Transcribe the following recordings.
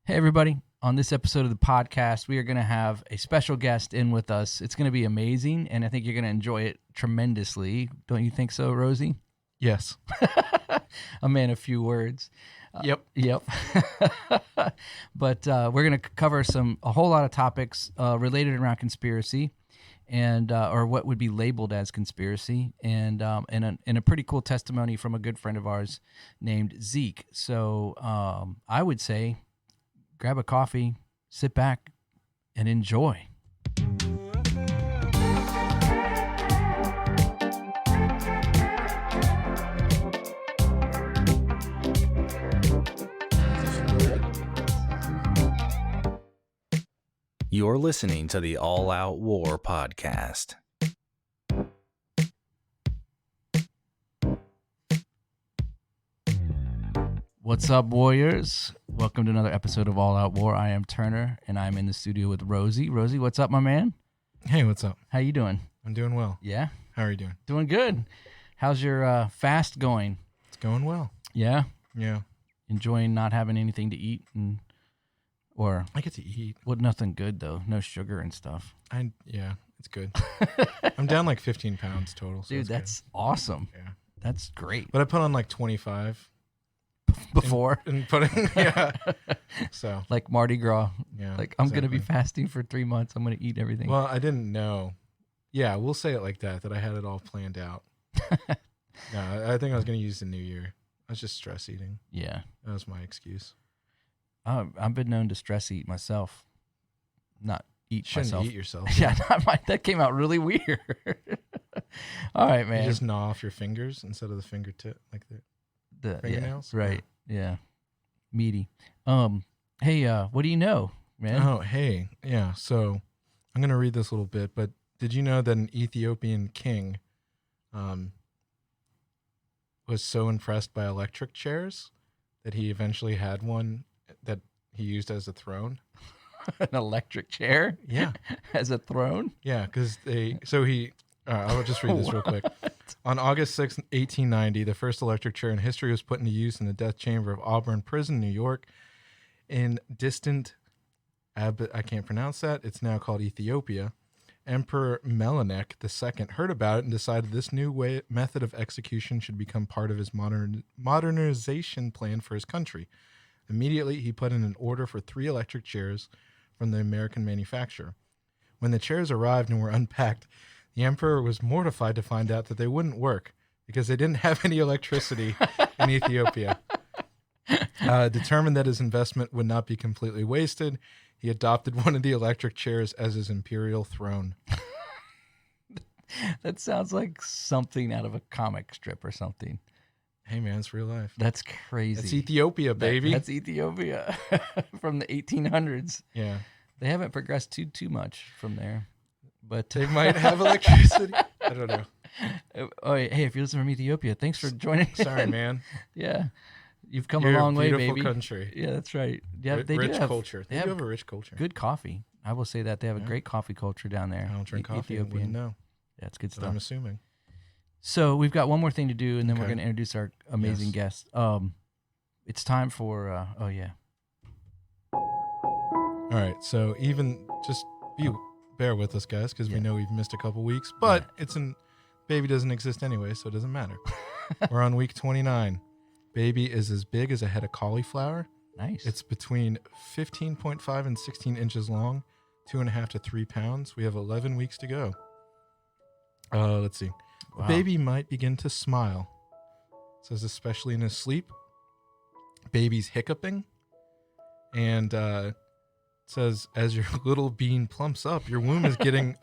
Hey, everybody. On this episode of the podcast, we are going to have a special guest in with us. It's going to be amazing, and I think you're going to enjoy it tremendously. Don't you think so, Rosie? Yes. A man of few words. Yep. Yep. But we're going to cover a whole lot of topics related around conspiracy and or what would be labeled as conspiracy, and a pretty cool testimony from a good friend of ours named Zeke. So I would say grab a coffee, sit back, and enjoy. You're listening to the All Out War podcast. What's up, Warriors? Welcome to another episode of All Out War. I am Turner, and I'm in the studio with Rosie. Rosie, what's up, my man? Hey, what's up? How you doing? I'm doing well. Yeah? How are you doing? Doing good. How's your fast going? It's going well. Yeah? Yeah. Enjoying not having anything to eat or I get to eat. well, nothing good though. No sugar and stuff. Yeah, it's good. I'm down like 15 pounds total. So Dude, that's awesome. Yeah. That's great. But I put on like 25 Before and putting yeah. So like Mardi Gras. yeah. Like I'm gonna be exactly. fasting for 3 months. I'm gonna eat everything. Well, I didn't know. Yeah, we'll say it like that I had it all planned out. No, I think I was gonna use the new year. I was just stress eating. Yeah. That was my excuse. I've been known to stress eat myself. Not eat Shouldn't myself. eat yourself. Yeah, that came out really weird. All right, man. You just gnaw off your fingers instead of the fingertip, like the fingernails? Yeah, right. Yeah. Meaty. Hey, what do you know, man? Oh, hey. Yeah. So I'm going to read this little bit, but did you know that an Ethiopian king was so impressed by electric chairs that he eventually had one that he used as a throne? An electric chair? Yeah. As a throne? Yeah. Because I'll just read this real quick. On August 6, 1890, the first electric chair in history was put into use in the death chamber of Auburn Prison, New York. In distant, I can't pronounce that. It's now called Ethiopia. Emperor Melanek II heard about it and decided this new method of execution should become part of his modernization plan for his country. Immediately, he put in an order for 3 electric chairs from the American manufacturer. When the chairs arrived and were unpacked, the emperor was mortified to find out that they wouldn't work because they didn't have any electricity in Ethiopia. Determined that his investment would not be completely wasted, he adopted one of the electric chairs as his imperial throne. That sounds like something out of a comic strip or something. Hey, man, it's real life. That's crazy. It's Ethiopia, baby. That's Ethiopia from the 1800s. Yeah. They haven't progressed too much from there. But They might have electricity. I don't know. Oh, hey, if you're listening from Ethiopia, thanks for joining. Sorry, in. man. Yeah. You've come You're a long way, beautiful baby. country. Yeah, that's right. Yeah, they rich do have culture. They do have a rich culture. good coffee. I will say that they have a Yeah. great coffee culture down there. I don't drink coffee. I wouldn't Ethiopian. know. Yeah, it's good But stuff. I'm assuming. So we've got one more thing to do, and then we're Okay. going to introduce our amazing Yes. guest. It's time for. Oh yeah. All right. So just bear with us, guys, because Yeah. we know we've missed a couple weeks. But baby doesn't exist anyway, so it doesn't matter. We're on week 29. Baby is as big as a head of cauliflower. Nice. It's between 15.5 and 16 inches long, 2.5 to 3 pounds. We have 11 weeks to go. Let's see. Wow. Baby might begin to smile. It says especially in his sleep. Baby's hiccuping. And it says as your little bean plumps up, your womb is getting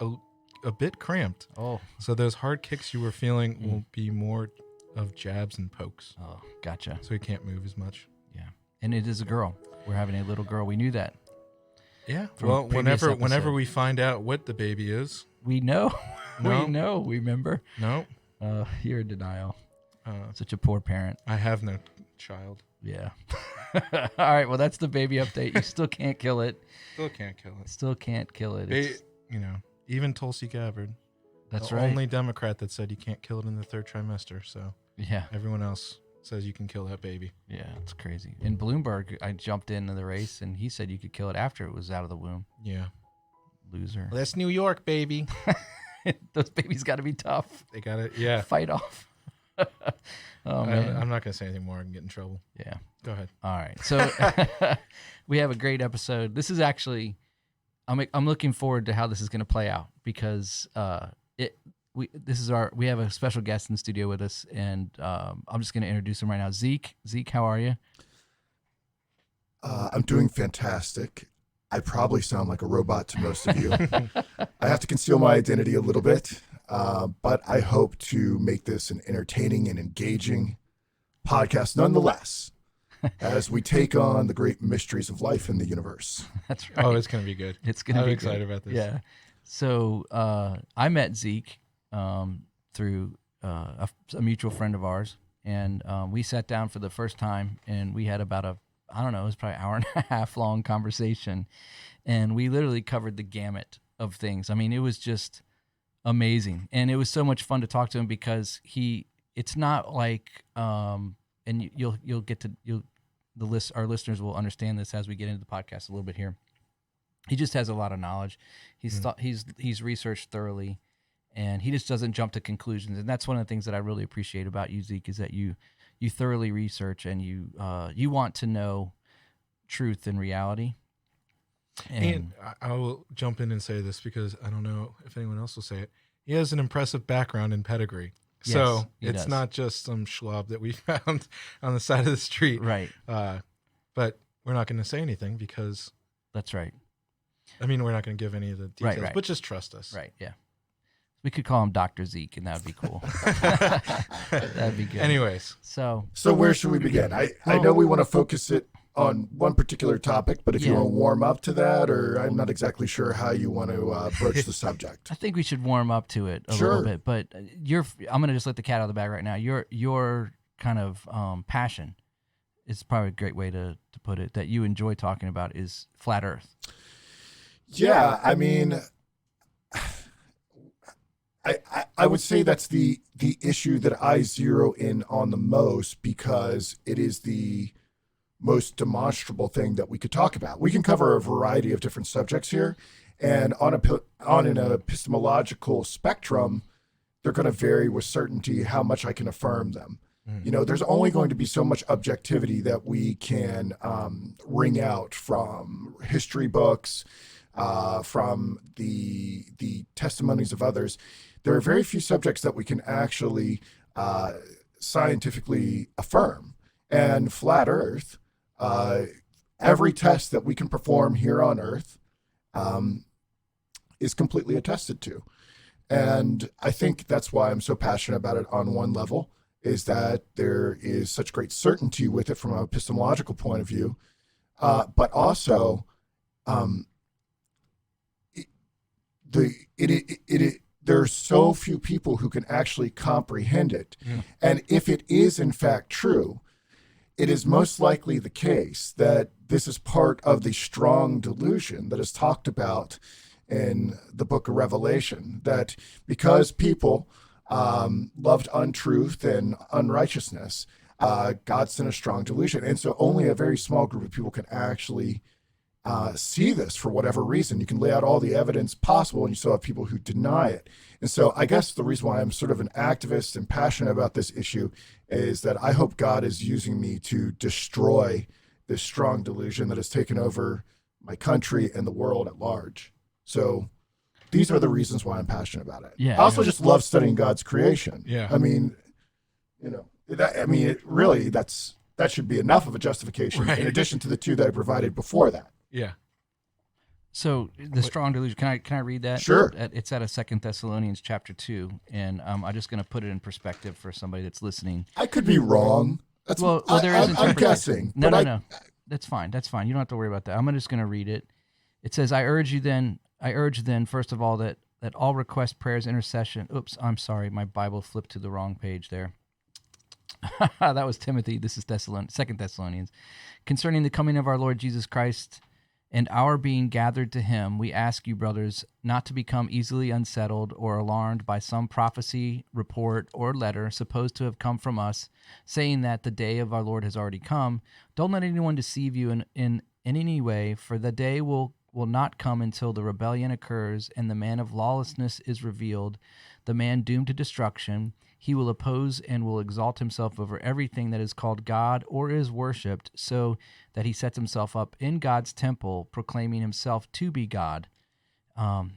a bit cramped. Oh. So those hard kicks you were feeling will be more of jabs and pokes. Oh, gotcha. So he can't move as much. Yeah, and it is a girl. We're having a little girl. We knew that. Yeah. From a Well, previous whenever episode. we find out what the baby is, We know. No. We know. Remember? no, You're in denial. uh, Such a poor parent. I have no child. Yeah. All right. Well, that's the baby update. You still can't kill it. Still can't kill it. Still can't kill it. It's- Even Tulsi Gabbard. That's the right. only Democrat that said you can't kill it in the third trimester. So Yeah. everyone else says you can kill that baby. Yeah, it's crazy. In Bloomberg, I jumped into the race, and he said you could kill it after it was out of the womb. Yeah. Loser. Well, that's New York, baby. Those babies got to be tough. They got it. Yeah. Fight off. Oh, man. I'm not going to say anything more. I can get in trouble. Yeah. Go ahead. All right. So we have a great episode. This is actually, I'm looking forward to how this is going to play out because we have a special guest in the studio with us, and I'm just going to introduce him right now. Zeke, how are you? I'm doing fantastic. I probably sound like a robot to most of you. I have to conceal my identity a little bit, but I hope to make this an entertaining and engaging podcast nonetheless, as we take on the great mysteries of life in the universe. That's right. Oh, it's going to be good. It's going to be I'm excited about this. Yeah. So I met Zeke through a mutual friend of ours, and we sat down for the first time, and we had about it was probably an hour and a half long conversation, and we literally covered the gamut of things. I mean, it was just amazing, and it was so much fun to talk to him because it's not like and our listeners will understand this as we get into the podcast a little bit here. He just has a lot of knowledge. He's researched thoroughly, and he just doesn't jump to conclusions. And that's one of the things that I really appreciate about you, Zeke, is that you thoroughly research and you want to know truth and reality. And I will jump in and say this because I don't know if anyone else will say it. He has an impressive background in pedigree. Yes, so he it's does. not just some schlub that we found on the side of the street. Right. But we're not going to say anything because, That's right. I mean, we're not going to give any of the details, Right. but just trust us. Right. Yeah. We could call him Dr. Zeke, and that would be cool. That'd be good. Anyways. So where should we begin? I know we want to focus it on one particular topic, but if you Yeah. want to warm up to that, or I'm not exactly sure how you want to broach the subject. I think we should warm up to it a Sure. little bit, but I'm going to just let the cat out of the bag right now. Your kind of passion is probably a great way to put it, that you enjoy talking about, is flat Earth. Yeah, I mean, I would say that's the issue that I zero in on the most because it is the most demonstrable thing that we could talk about. We can cover a variety of different subjects here, and on an epistemological spectrum, they're going to vary with certainty how much I can affirm them. You know, there's only going to be so much objectivity that we can wring out from history books, from the testimonies of others. There are very few subjects that we can actually scientifically affirm. And flat Earth, every test that we can perform here on Earth is completely attested to. And I think that's why I'm so passionate about it on one level, is that there is such great certainty with it from an epistemological point of view, but also there are so few people who can actually comprehend it. And if it is in fact true, it is most likely the case that this is part of the strong delusion that is talked about in the book of Revelation, that because people loved untruth and unrighteousness, God sent a strong delusion. And so only a very small group of people can actually see this for whatever reason. You can lay out all the evidence possible, and you still have people who deny it. And so I guess the reason why I'm sort of an activist and passionate about this issue is that I hope God is using me to destroy this strong delusion that has taken over my country and the world at large. So these are the reasons why I'm passionate about it. Yeah. I also just love studying God's creation. Yeah. I mean, that should be enough of a justification in addition to the two that I provided before that. Yeah. So the strong delusion. Can I read that? Sure. It's out of 2 Thessalonians chapter 2, and I'm just going to put it in perspective for somebody that's listening. I could be wrong. That's Well, there is I'm interpretation. guessing. No. but That's fine. That's fine. You don't have to worry about that. I'm just going to read it. It says, I urge then, first of all, that all requests, prayers, intercession. Oops, I'm sorry. My Bible flipped to the wrong page there. That was Timothy. This is 2 Thessalonians. Concerning the coming of our Lord Jesus Christ And our being gathered to him, we ask you, brothers, not to become easily unsettled or alarmed by some prophecy, report, or letter supposed to have come from us, saying that the day of our Lord has already come. Don't let anyone deceive you in any way, for the day will not come until the rebellion occurs and the man of lawlessness is revealed, the man doomed to destruction. He will oppose and will exalt himself over everything that is called God or is worshipped, so that he sets himself up in God's temple, proclaiming himself to be God. And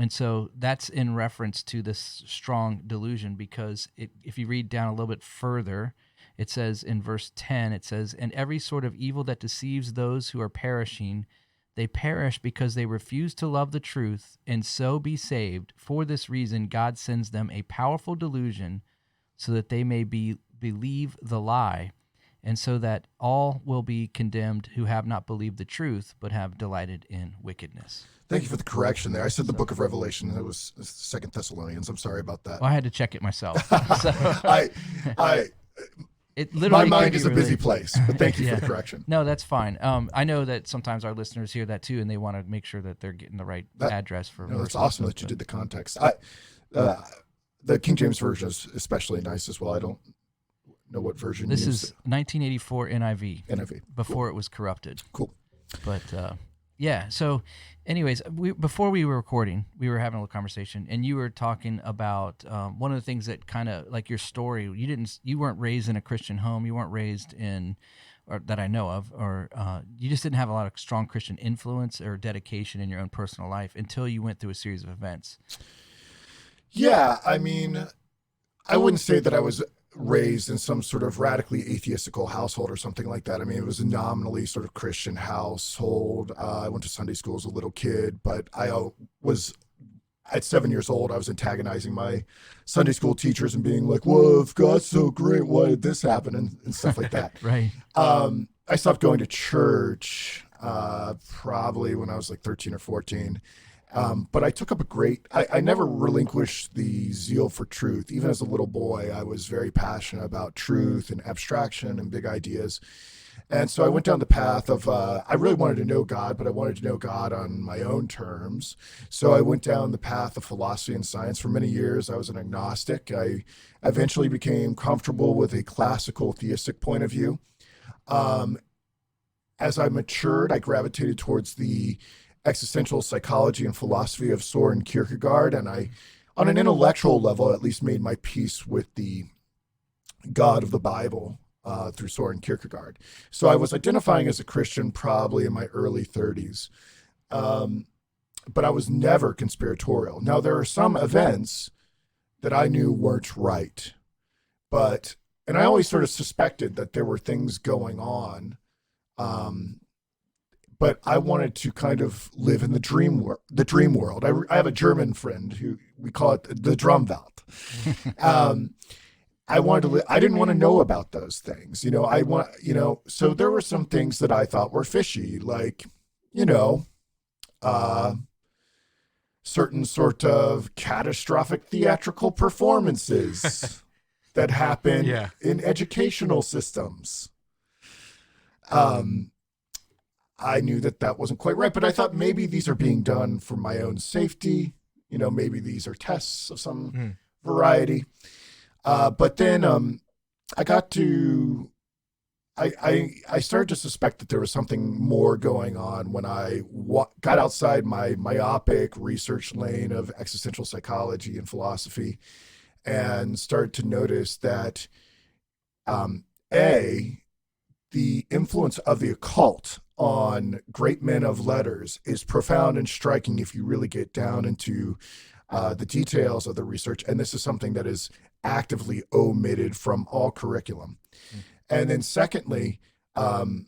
so that's in reference to this strong delusion, because if you read down a little bit further, it says in verse 10, it says, and every sort of evil that deceives those who are perishing, they perish because they refuse to love the truth and so be saved. For this reason, God sends them a powerful delusion so that they may believe the lie, and so that all will be condemned who have not believed the truth, but have delighted in wickedness. Thank you for the correction there. I said the book of Revelation, and it was 2 Thessalonians. I'm sorry about that. Well, I had to check it myself. So, it literally my mind could is be a busy really- place, but thank you Yeah. for the correction. No, that's fine. I know that sometimes our listeners hear that too, and they want to make sure that they're getting the right address for. No, that's verses, awesome that you but- did the context. The King James Version is especially nice as well. I don't know what version This you is use. 1984 NIV. NIV. Before it was corrupted. Cool. But yeah, so anyways, before we were recording, we were having a little conversation, and you were talking about one of the things that kind of like your story. You weren't raised in a Christian home. You weren't raised in, or that I know of, or you just didn't have a lot of strong Christian influence or dedication in your own personal life until you went through a series of events. Yeah, I mean, I wouldn't say that I was raised in some sort of radically atheistical household or something like that. I mean, it was a nominally sort of Christian household. I went to Sunday school as a little kid, but I was, at 7 years old, I was antagonizing my Sunday school teachers and being like, well, if God's so great, why did this happen? And stuff like that. Right. I stopped going to church probably when I was like 13 or 14. But I took up I never relinquished the zeal for truth. Even as a little boy, I was very passionate about truth and abstraction and big ideas. And so I went down the path of, I really wanted to know God, but I wanted to know God on my own terms. So I went down the path of philosophy and science. For many years, I was an agnostic. I eventually became comfortable with a classical theistic point of view. As I matured, I gravitated towards the existential psychology and philosophy of Soren Kierkegaard, and I, on an intellectual level, at least made my peace with the God of the Bible through Soren Kierkegaard. So I was identifying as a Christian probably in my early 30s, but I was never conspiratorial. Now, there are some events that I knew weren't right, and I always sort of suspected that there were things going on, but I wanted to kind of live in the dream world. I have a German friend who we call it the Drumwelt. I wanted to I didn't want to know about those things. So there were some things that I thought were fishy, like, certain sort of catastrophic theatrical performances that happen in educational systems. I knew that wasn't quite right, but I thought maybe these are being done for my own safety. Maybe these are tests of some variety. But then I started to suspect that there was something more going on when I got outside my myopic research lane of existential psychology and philosophy, and started to notice that, the influence of the occult on great men of letters is profound and striking if you really get down into the details of the research. And this is something that is actively omitted from all curriculum. And then secondly, when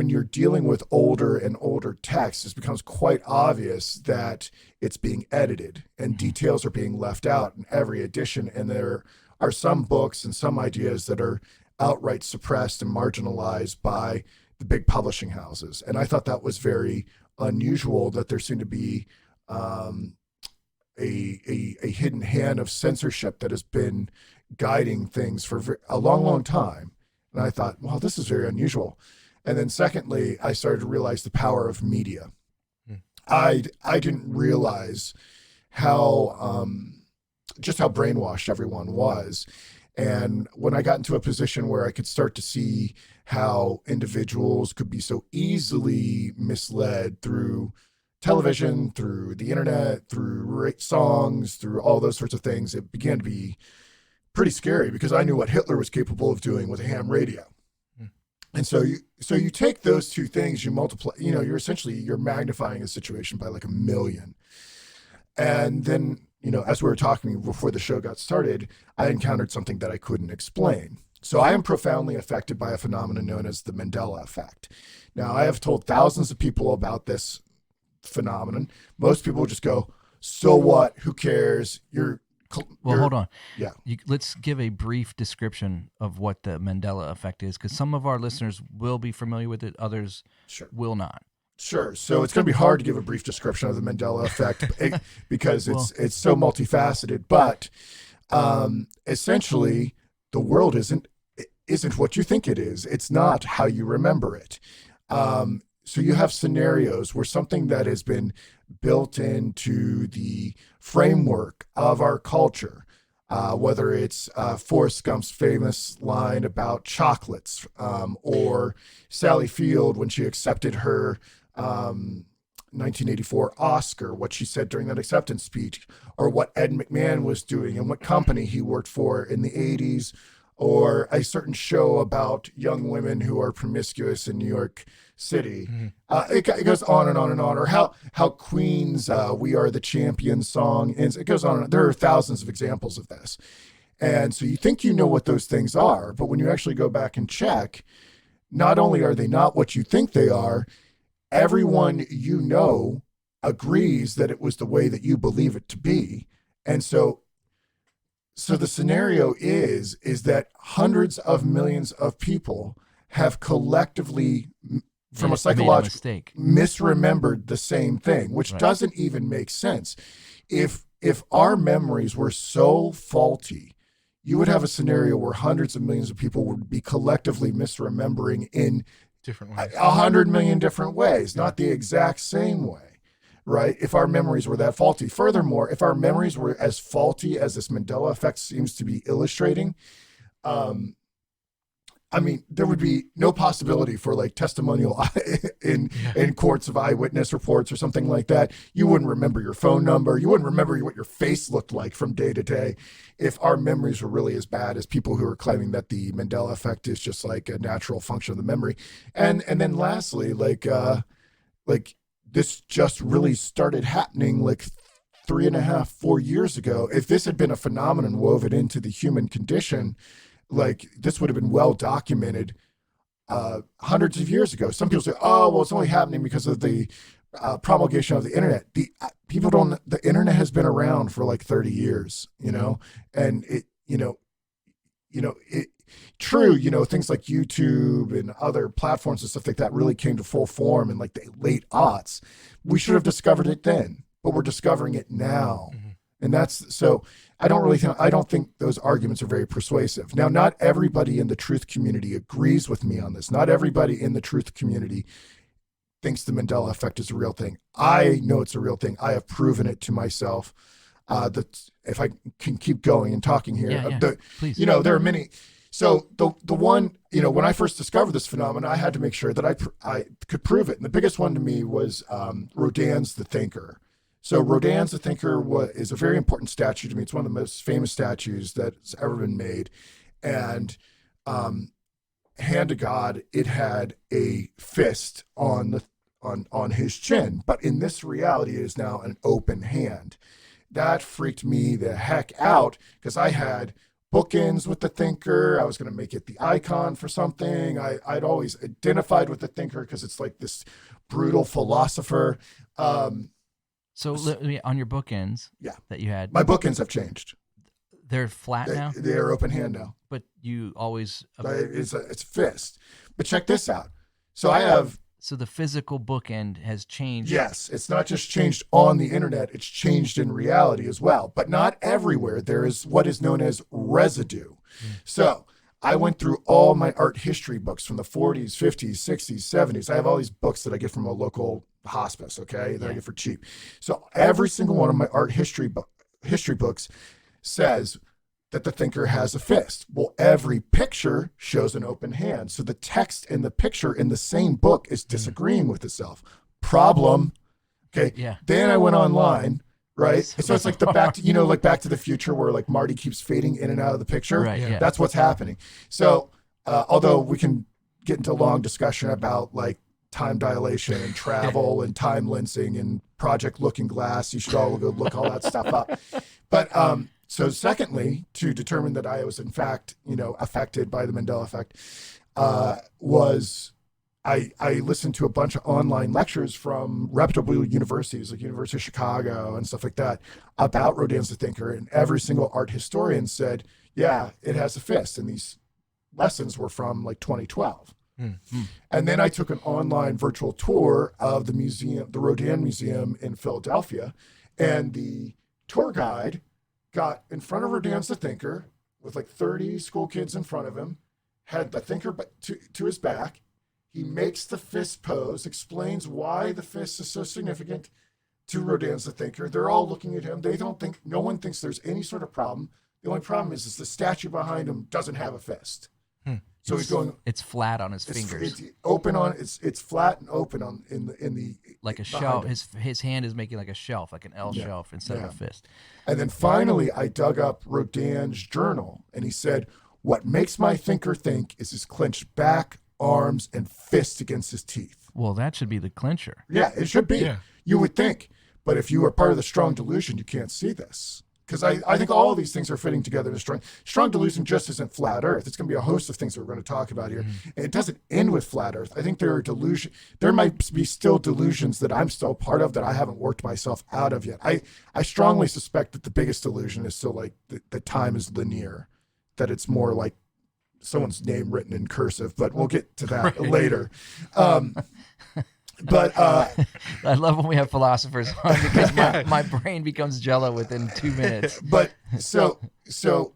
you're dealing with older and older texts, it becomes quite obvious that it's being edited and details are being left out in every edition. And there are some books and some ideas that are outright suppressed and marginalized by the big publishing houses. And I thought that was very unusual, that there seemed to be a hidden hand of censorship that has been guiding things for a long, long time. And I thought, well, this is very unusual. And then secondly, I started to realize the power of media. I didn't realize how just how brainwashed everyone was. And when I got into a position where I could start to see how individuals could be so easily misled through television, through the internet, through songs, through all those sorts of things, it began to be pretty scary because I knew what Hitler was capable of doing with a ham radio. And so you take those two things, you multiply, you're magnifying a situation by like 1 million. And then, as we were talking before the show got started, I encountered something that I couldn't explain. So I am profoundly affected by a phenomenon known as the Mandela effect. Now, I have told thousands of people about this phenomenon. Most people just go, so what? Who cares? Well, hold on. Yeah. Let's give a brief description of what the Mandela effect is, because some of our listeners will be familiar with it, others will not. Sure. So it's going to be hard to give a brief description of the Mandela effect because it's so multifaceted. But essentially, the world isn't what you think it is. It's not how you remember it. So you have scenarios where something that has been built into the framework of our culture, whether it's Forrest Gump's famous line about chocolates, or Sally Field when she accepted her 1984 Oscar, what she said during that acceptance speech, or what Ed McMahon was doing and what company he worked for in the 80s, or a certain show about young women who are promiscuous in New York City. It goes on and on and on. Or how Queen's "We Are the Champions" song ends. It goes on. There are thousands of examples of this. And so you think you know what those things are, but when you actually go back and check, not only are they not what you think they are, everyone you know agrees that it was the way that you believe it to be. And so the scenario is that hundreds of millions of people have collectively, from a psychological misremembered the same thing, which doesn't even make sense. If our memories were so faulty, you would have a scenario where hundreds of millions of people would be collectively misremembering in different ways, 100 million different ways, not the exact same way. Right? If our memories were that faulty. Furthermore, if our memories were as faulty as this Mandela effect seems to be illustrating, there would be no possibility for like testimonial in courts of eyewitness reports or something like that. You wouldn't remember your phone number. You wouldn't remember what your face looked like from day to day. If our memories were really as bad as people who are claiming that the Mandela effect is just like a natural function of the memory. And then lastly, this just really started happening like 3.5, 4 years ago. If this had been a phenomenon woven into the human condition, like this would have been well documented hundreds of years ago. Some people say, oh, well, it's only happening because of the promulgation of the internet. The internet has been around for like 30 years, and true, things like YouTube and other platforms and stuff like that really came to full form in like the late aughts. We should have discovered it then, but we're discovering it now. And that's, so I don't think those arguments are very persuasive. Now, not everybody in the truth community agrees with me on this. Not everybody in the truth community thinks the Mandela effect is a real thing. I know it's a real thing. I have proven it to myself. If I can keep going and talking here, please. There are many. So the one, when I first discovered this phenomenon, I had to make sure that I could prove it. And the biggest one to me was Rodin's The Thinker. So Rodin's The Thinker is a very important statue to me. It's one of the most famous statues that's ever been made. And hand to God, it had a fist on his chin. But in this reality, it is now an open hand. That freaked me the heck out because I had bookends with the Thinker. I was going to make it the icon for something. I'd always identified with the Thinker because it's like this brutal philosopher. So on your bookends that you had. My bookends have changed. They're flat now? They're open hand now. But you always... It's a fist. But check this out. So I have... So the physical bookend has changed. Yes, it's not just changed on the internet, it's changed in reality as well. But not everywhere. There is what is known as residue. So I went through all my art history books from the 40s, 50s, 60s, 70s. I have all these books that I get from a local hospice, okay, that I get for cheap. So every single one of my art history books says that the thinker has a fist. Well, every picture shows an open hand. So the text in the picture in the same book is disagreeing with itself. Problem. Okay. Yeah. Then I went online, right? So it's like the Back to the Future, where like Marty keeps fading in and out of the picture. Right. Yeah. That's what's happening. So although we can get into a long discussion about like time dilation and travel and time lensing and Project Looking Glass, you should all go look all that stuff up. But so secondly, to determine that I was in fact, affected by the Mandela effect, was I listened to a bunch of online lectures from reputable universities like University of Chicago and stuff like that about Rodin's The Thinker, and every single art historian said, yeah, it has a fist. And these lessons were from like 2012. And then I took an online virtual tour of the museum, the Rodin Museum in Philadelphia, and the tour guide got in front of Rodin's The Thinker with like 30 school kids in front of him, had the thinker to his back. He makes the fist pose, explains why the fist is so significant to Rodin's The Thinker. They're all looking at him. No one thinks there's any sort of problem. The only problem is the statue behind him doesn't have a fist. So he's going. It's flat on his fingers. It's open on. It's flat and open on in the like a shelf. His hand is making like a shelf, like an L shelf instead of a fist. And then finally, I dug up Rodin's journal, and he said, "What makes my thinker think is his clenched back, arms, and fists against his teeth." Well, that should be the clincher. Yeah, it should be. Yeah. You would think, but if you are part of the strong delusion, you can't see this. Because I think all of these things are fitting together in a strong delusion. Just isn't flat Earth. It's going to be a host of things that we're going to talk about here. And it doesn't end with flat Earth. I think there might be still delusions that I'm still part of that I haven't worked myself out of yet. I strongly suspect that the biggest delusion is still like the time is linear, that it's more like someone's name written in cursive, but we'll get to that later. But I love when we have philosophers on because my brain becomes jello within 2 minutes. But so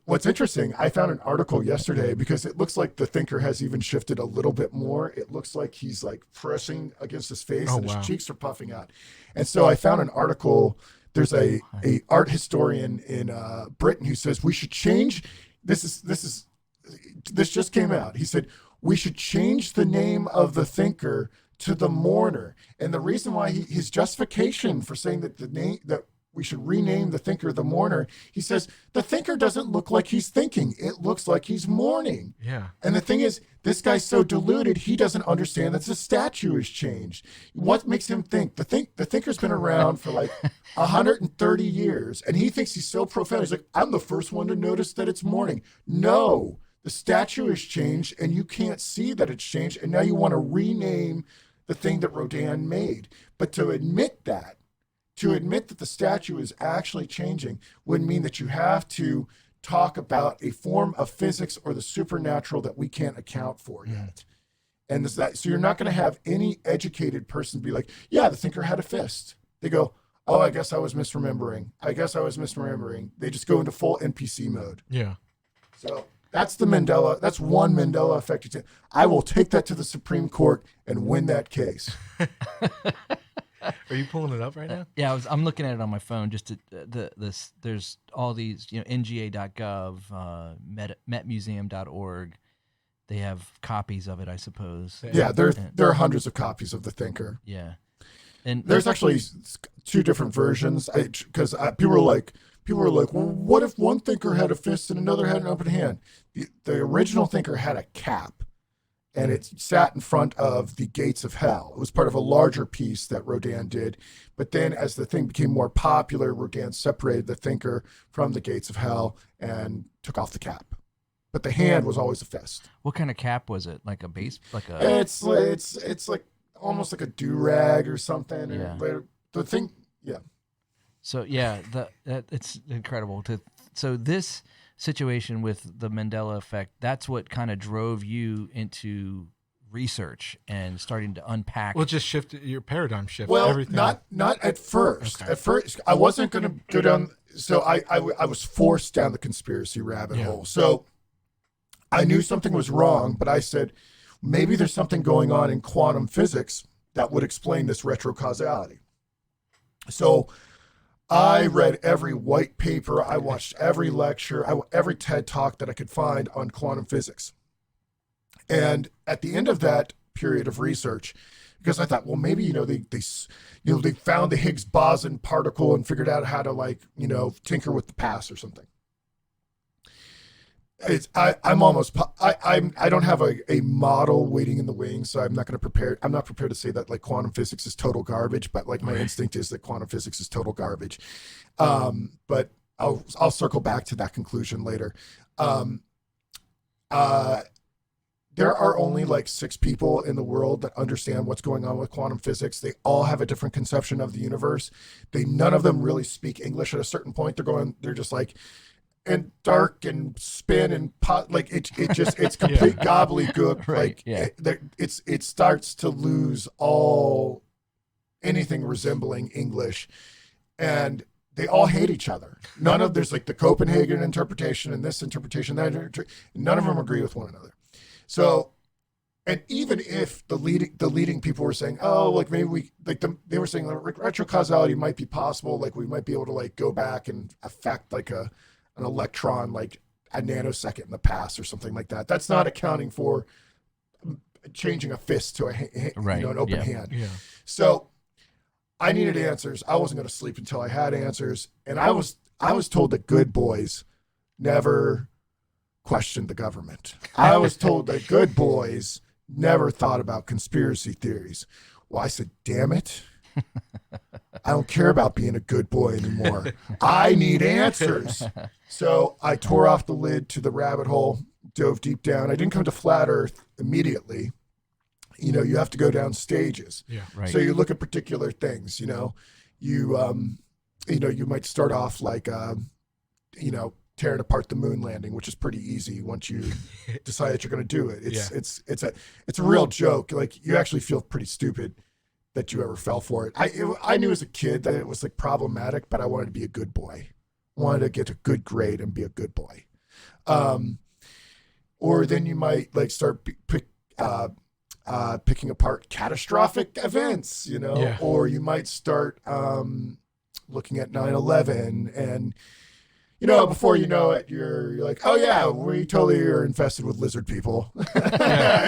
what's interesting, I found an article yesterday because it looks like the thinker has even shifted a little bit more. It looks like he's like pressing against his face and his cheeks are puffing out. And so I found an article. There's a art historian in Britain who says we should change. This just came out. He said we should change the name of the thinker to the mourner. And the reason why his justification for saying that we should rename the thinker the mourner, he says the thinker doesn't look like he's thinking. It looks like he's mourning. Yeah. And the thing is, this guy's so deluded, he doesn't understand that the statue has changed. What makes him think? The thinker's been around for like 130 years, and he thinks he's so profound. He's like, I'm the first one to notice that it's mourning. No, the statue has changed, and you can't see that it's changed, and now you want to rename the thing that Rodin made. But to admit that the statue is actually changing would mean that you have to talk about a form of physics or the supernatural that we can't account for yet. And so you're not going to have any educated person be like, yeah, the thinker had a fist. They go, oh, I guess I was misremembering. They just go into full NPC mode. Yeah. So that's that's one Mandela effect. I will take that to the Supreme Court and win that case. Are you pulling it up right now? Yeah, I'm looking at it on my phone. Just there's all these, nga.gov, metmuseum.org. They have copies of it, I suppose. Yeah, there are hundreds of copies of The Thinker. Yeah, and there's actually two different versions. Because people are like, well, what if one thinker had a fist and another had an open hand? The original thinker had a cap, and it sat in front of the gates of hell. It was part of a larger piece that Rodin did. But then as the thing became more popular, Rodin separated the thinker from the gates of hell and took off the cap. But the hand was always a fist. What kind of cap was it? Like a base? Like a? It's like almost like a do-rag or something. Yeah. The thing, yeah. So yeah, it's incredible. So this situation with the Mandela effect, that's what kind of drove you into research and starting to unpack. Well, just shift your paradigm shift. Well, everything. not at first. Okay. At first, I wasn't going to go down. So I was forced down the conspiracy rabbit hole. So I knew something was wrong, but I said, maybe there's something going on in quantum physics that would explain this retrocausality. So I read every white paper, I watched every lecture, every TED talk that I could find on quantum physics. And at the end of that period of research, because I thought, well, maybe, they found the Higgs boson particle and figured out how to tinker with the past or something. I don't have a model waiting in the wings, so I'm not prepared to say that like quantum physics is total garbage, but like my instinct is that quantum physics is total garbage. But I'll circle back to that conclusion later. There are only like 6 people in the world that understand what's going on with quantum physics. They all have a different conception of the universe. None of them really speak English at a certain point. They're just like, and dark and spin and pot, like it's complete gobbledygook. Right, it starts to lose anything resembling English, and they all hate each other. There's like the Copenhagen interpretation and this interpretation, none of them agree with one another. So, and even if the leading people were saying, oh, like maybe they were saying like retrocausality might be possible, like we might be able to like go back and affect like an electron like a nanosecond in the past or something like that. That's not accounting for changing a fist to an open hand. Yeah. So I needed answers. I wasn't going to sleep until I had answers. And I was told that good boys never questioned the government. I was told that good boys never thought about conspiracy theories. Well, I said, damn it. I don't care about being a good boy anymore. I need answers. So I tore off the lid to the rabbit hole, dove deep down. I didn't come to flat Earth immediately. You have to go down stages. Yeah, right. So you look at particular things. You might start off like tearing apart the moon landing, which is pretty easy once you decide that you're going to do it. It's a real joke. Like you actually feel pretty stupid that you ever fell for it. I knew as a kid that it was like problematic, but I wanted to be a good boy. I wanted to get a good grade and be a good boy. Or then you might like start picking apart catastrophic events, or you might start looking at 9/11 and before you know it, you're like, oh yeah, we totally are infested with lizard people. And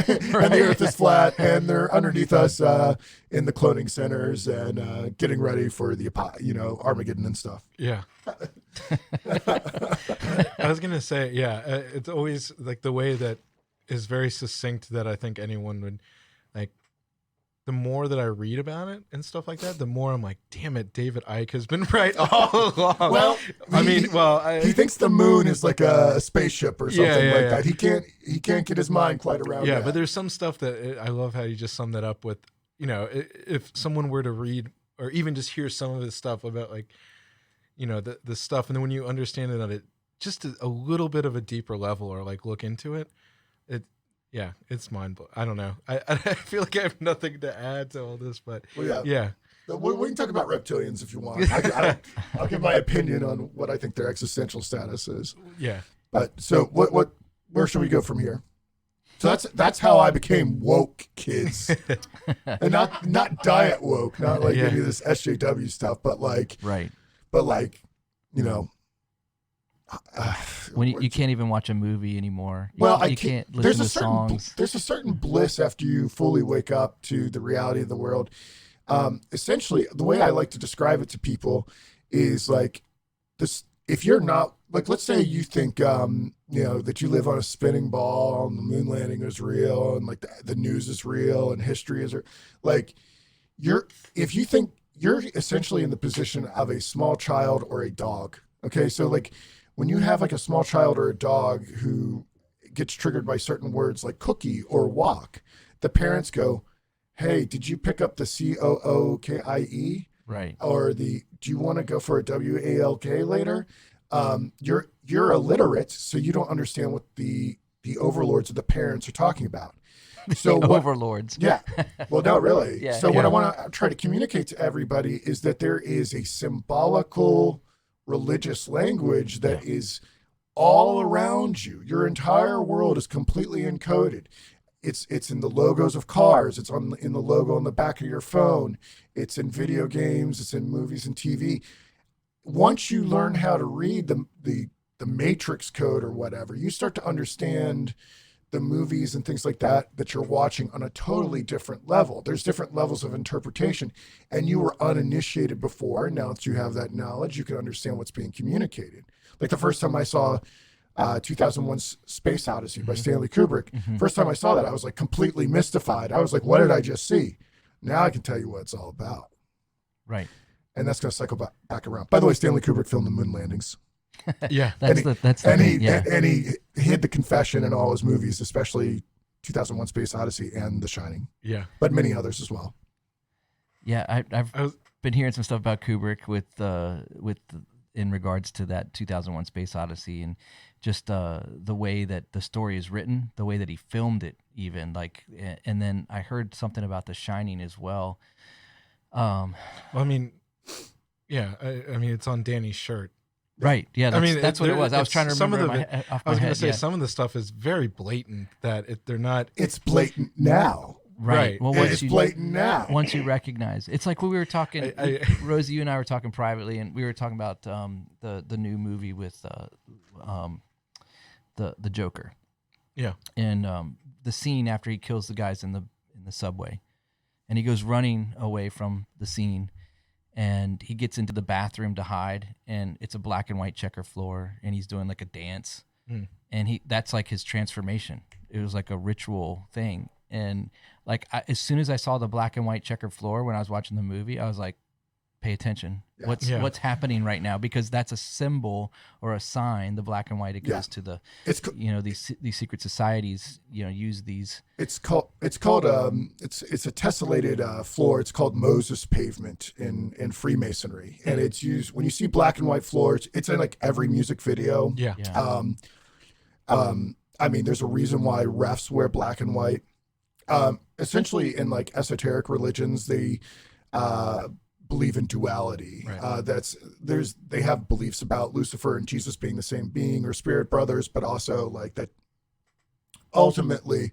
the earth is flat and they're underneath us in the cloning centers and getting ready for the, Armageddon and stuff. Yeah. I was going to say, it's always like the way that is very succinct that I think anyone would like. The more that I read about it and stuff like that, the more I'm like, damn it, David Icke has been right all along. Well, he thinks the moon is like a spaceship or something that. He can't get his mind quite around. Yeah, that. but there's some stuff that I love how you just summed that up with, if someone were to read or even just hear some of this stuff about like, the stuff, and then when you understand it on it just a little bit of a deeper level or like look into it, it's mind-blowing. I don't know. I feel like I have nothing to add to all this, but we can talk about reptilians if you want. I'll give my opinion on what I think their existential status is. Yeah. But so where should we go from here? So that's how I became woke, kids, and not diet woke, not like any of this SJW stuff, but like when you can't even watch a movie anymore. You can't listen to songs. There's a certain bliss after you fully wake up to the reality of the world. Essentially, the way I like to describe it to people is like this: if you're not like, let's say you think that you live on a spinning ball and the moon landing is real and like the news is real and history is like if you think you're essentially in the position of a small child or a dog. Okay, so like when you have like a small child or a dog who gets triggered by certain words like cookie or walk, the parents go, hey, did you pick up the COOKIE? Right. Or do you want to go for a WALK later? You're illiterate, so you don't understand what the overlords of the parents are talking about. So overlords. Yeah. Well, no, really. Yeah. So what I want to try to communicate to everybody is that there is a symbolical religious language that is all around you. Your entire world is completely encoded. It's in the logos of cars. It's in the logo on the back of your phone. It's in video games. It's in movies and TV. Once you learn how to read the matrix code or whatever, you start to understand the movies and things like that you're watching on a totally different level. There's different levels of interpretation, and you were uninitiated before. Now that you have that knowledge, you can understand what's being communicated. Like the first time I saw 2001 Space Odyssey by Stanley Kubrick, first time I saw that, I was like completely mystified. I was like, what did I just see? Now I can tell you what it's all about. Right. And that's going to cycle back around. By the way, Stanley Kubrick filmed the moon landings. Yeah. And he hid the confession in all his movies, especially 2001 Space Odyssey and The Shining. Yeah. But many others as well. Yeah, I've been hearing some stuff about Kubrick with in regards to that 2001 Space Odyssey, and just the way that the story is written, the way that he filmed it even, like, and then I heard something about The Shining as well. Well, I mean, yeah, I mean, it's on Danny's shirt. Right. Yeah. That's what it was. I was trying to remember. I was going to say some of the stuff is very blatant. They're not. It's blatant now. Right. Well, it's blatant now. Once you recognize, it's like when we were talking. Rosie, you and I were talking privately, and we were talking about the new movie with the Joker. Yeah. And the scene after he kills the guys in the subway, and he goes running away from the scene. And he gets into the bathroom to hide, and it's a black and white checker floor, and he's doing like a dance, and that's like his transformation. It was like a ritual thing, and like as soon as I saw the black and white checker floor when I was watching the movie, I was like, pay attention. Yeah. What's happening right now? Because that's a symbol or a sign. The black and white, it goes to the these secret societies use these. It's a tessellated floor. It's called Moses pavement in Freemasonry, and it's used when you see black and white floors. It's in like every music video. Yeah. I mean, there's a reason why refs wear black and white. Essentially, in like esoteric religions, they believe in duality. Right. They have beliefs about Lucifer and Jesus being the same being or spirit brothers, but also like that ultimately,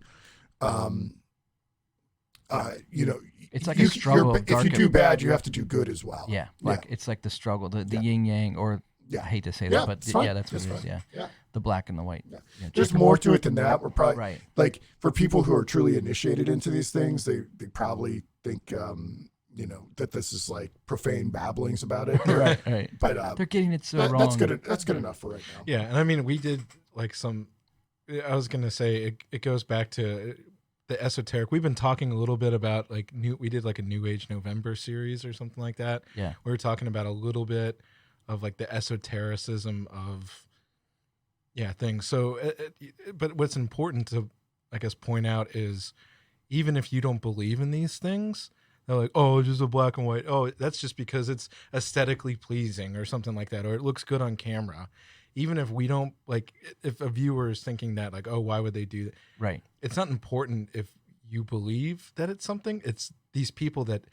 it's like a struggle. If you do bad, you have to do good as well. Yeah, it's like the struggle, the yin yang, or I hate to say that, but that's what it is. Yeah, the black and the white. Yeah. There's more to it than that. We're probably like for people who are truly initiated into these things, they probably think that this is like profane babblings about it. Right. But they're getting it so wrong. That's good enough for right now. Yeah, and I mean, we did like I was gonna say it goes back to the esoteric. We've been talking a little bit about like we did like a New Age November series or something like that. Yeah, we were talking about a little bit of like the esotericism of things. So, but what's important to I guess point out is even if you don't believe in these things. They're like, oh, it's just a black and white. Oh, that's just because it's aesthetically pleasing or something like that, or it looks good on camera. Even if we don't, like, if a viewer is thinking that, like, oh, why would they do that? Right. It's not important if you believe that it's something. It's these people that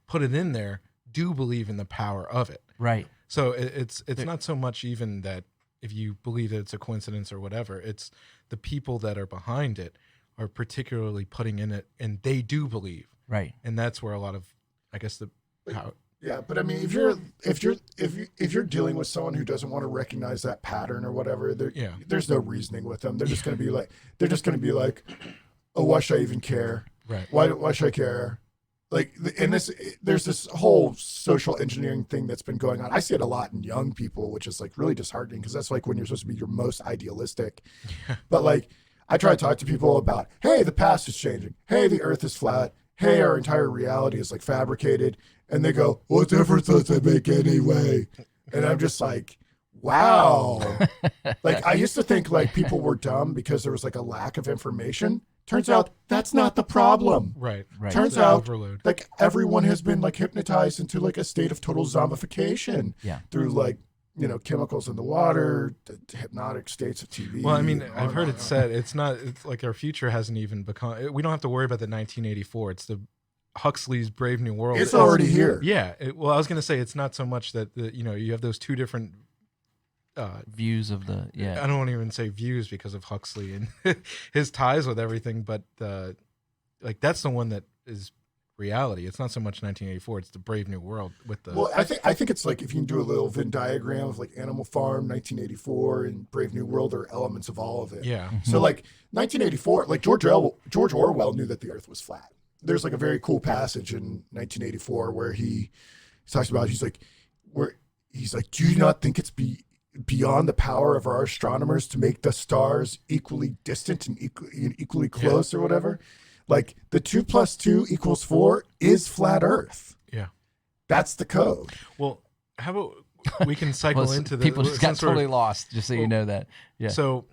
put it in there do believe in the power of it. Right. So it's not so much even that if you believe that it's a coincidence or whatever. It's the people that are behind it are particularly putting in it, and they do believe. Right, and that's where a lot of, I guess, but I mean, if you're dealing with someone who doesn't want to recognize that pattern or whatever, there's no reasoning with them. They're just going to be like, oh, why should I even care? Right? Why should I care? Like, and there's this whole social engineering thing that's been going on. I see it a lot in young people, which is like really disheartening because that's like when you're supposed to be your most idealistic. But like, I try to talk to people about, hey, the past is changing. Hey, the Earth is flat. Hey, our entire reality is like fabricated. And they go, what difference does it make anyway? And I'm just like, wow. Like, I used to think like people were dumb because there was like a lack of information. Turns out that's not the problem. Right. Turns out like everyone has been like hypnotized into like a state of total zombification through like, chemicals in the water, the hypnotic states of TV. Well, I mean, I've heard it said it's like our future hasn't even become. We don't have to worry about the 1984. It's the Huxley's Brave New World. It's already here. Yeah. Well, I was going to say it's not so much that you have those two different views of the I don't want to even say views because of Huxley and his ties with everything, but like that's the one that is reality. It's not so much 1984; it's the Brave New World with the. Well, I think it's like if you can do a little Venn diagram of like Animal Farm, 1984, and Brave New World, there are elements of all of it. Yeah. So like 1984, like George Orwell knew that the Earth was flat. There's like a very cool passage in 1984 where he talks about he's like, do you not think it's beyond the power of our astronomers to make the stars equally distant and equally close or whatever? Like the 2 + 2 = 4 is flat Earth. Yeah. That's the code. Well, how about we can cycle into the people just got totally lost, just so you know that. Yeah. So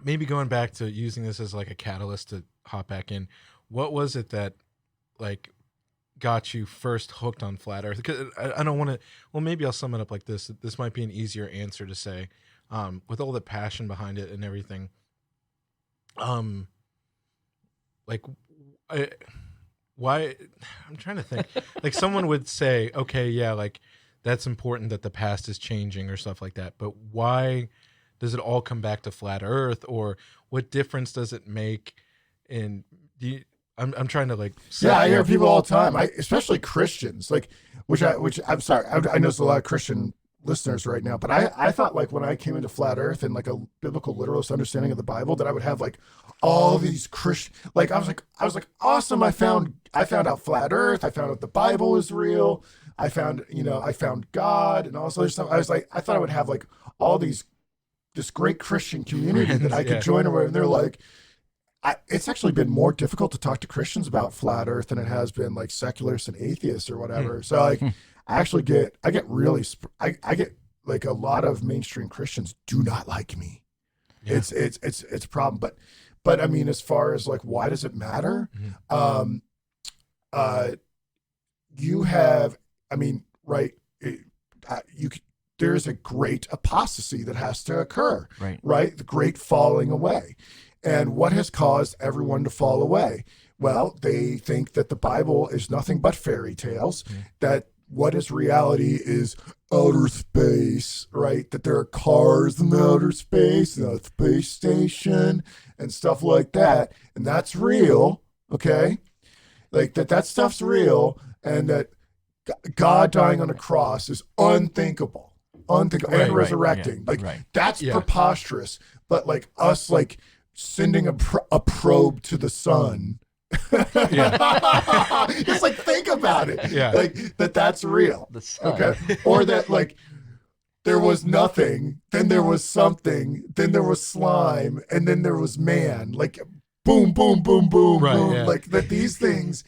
maybe going back to using this as like a catalyst to hop back in, what was it that like got you first hooked on flat Earth? Because I don't want to. Well, maybe I'll sum it up like this. This might be an easier answer to say, with all the passion behind it and everything. Why? I'm trying to think. Like someone would say, okay, yeah, like that's important that the past is changing or stuff like that. But why does it all come back to flat Earth, or what difference does it make? I'm trying to like. I hear people all the time, especially Christians, like which I'm sorry, I know there's a lot of Christian listeners right now, but I thought like when I came into flat Earth and like a biblical literalist understanding of the Bible that I would have like all these Christian, like I was like awesome, I found out flat Earth, I found out the Bible is real, I found God and all this other stuff. I thought I would have like all this great Christian community that I could join around, and they're like, it's actually been more difficult to talk to Christians about flat Earth than it has been like secularists and atheists or whatever. So like I get like a lot of mainstream Christians do not like me. Yeah. It's a problem. But I mean, as far as like, why does it matter? There's a great apostasy that has to occur, right? The great falling away. And what has caused everyone to fall away? Well, they think that the Bible is nothing but fairy tales, that what is reality is outer space, right? That there are cars in the outer space, the space station, and stuff like that. And that's real, okay? Like that stuff's real, and that God dying on a cross is unthinkable, and resurrecting. That's preposterous. But like us, like sending a probe to the sun. Just like think about it. Yeah. Like that's real. Okay. Or that like there was nothing, then there was something, then there was slime, and then there was man. Like boom, boom, boom, boom, boom. Yeah. Like these things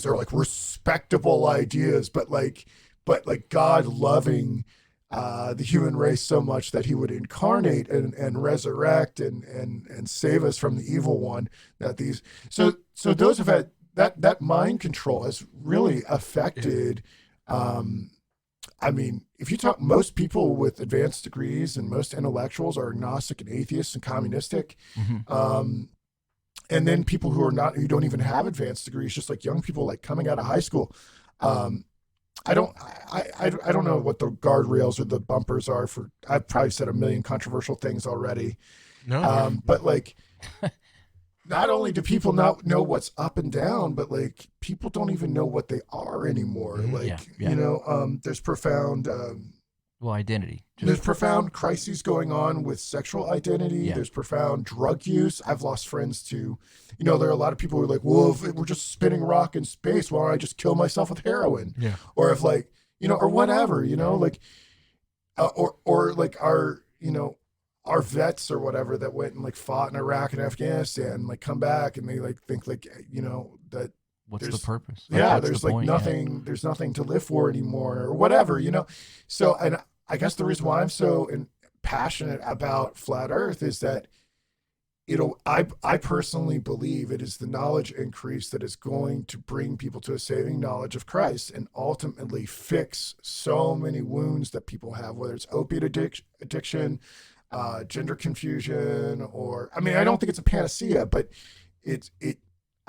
are like respectable ideas, but God loving the human race so much that he would incarnate and resurrect and save us from the evil one. So those have had that mind control has really affected. I mean, if you talk, most people with advanced degrees and most intellectuals are agnostic and atheists and communistic. And then people who don't even have advanced degrees, just like young people like coming out of high school. I don't know what the guardrails or the bumpers are for. I've probably said a million controversial things already. No, but like, not only do people not know what's up and down, but like people don't even know what they are anymore. There's profound. Identity. There's profound crises going on with sexual identity. Yeah. There's profound drug use. I've lost friends to, there are a lot of people who are like, well, if we're just spinning rock in space, why don't I just kill myself with heroin? Yeah. Or if like, or whatever, like, or like our vets or whatever that went and like fought in Iraq and Afghanistan, like come back and they like think like, that. What's the purpose? There's like nothing. There's nothing to live for anymore, or whatever, So, and I guess the reason why I'm so passionate about flat Earth is that, I personally believe it is the knowledge increase that is going to bring people to a saving knowledge of Christ and ultimately fix so many wounds that people have, whether it's opiate addiction, gender confusion, or I don't think it's a panacea, but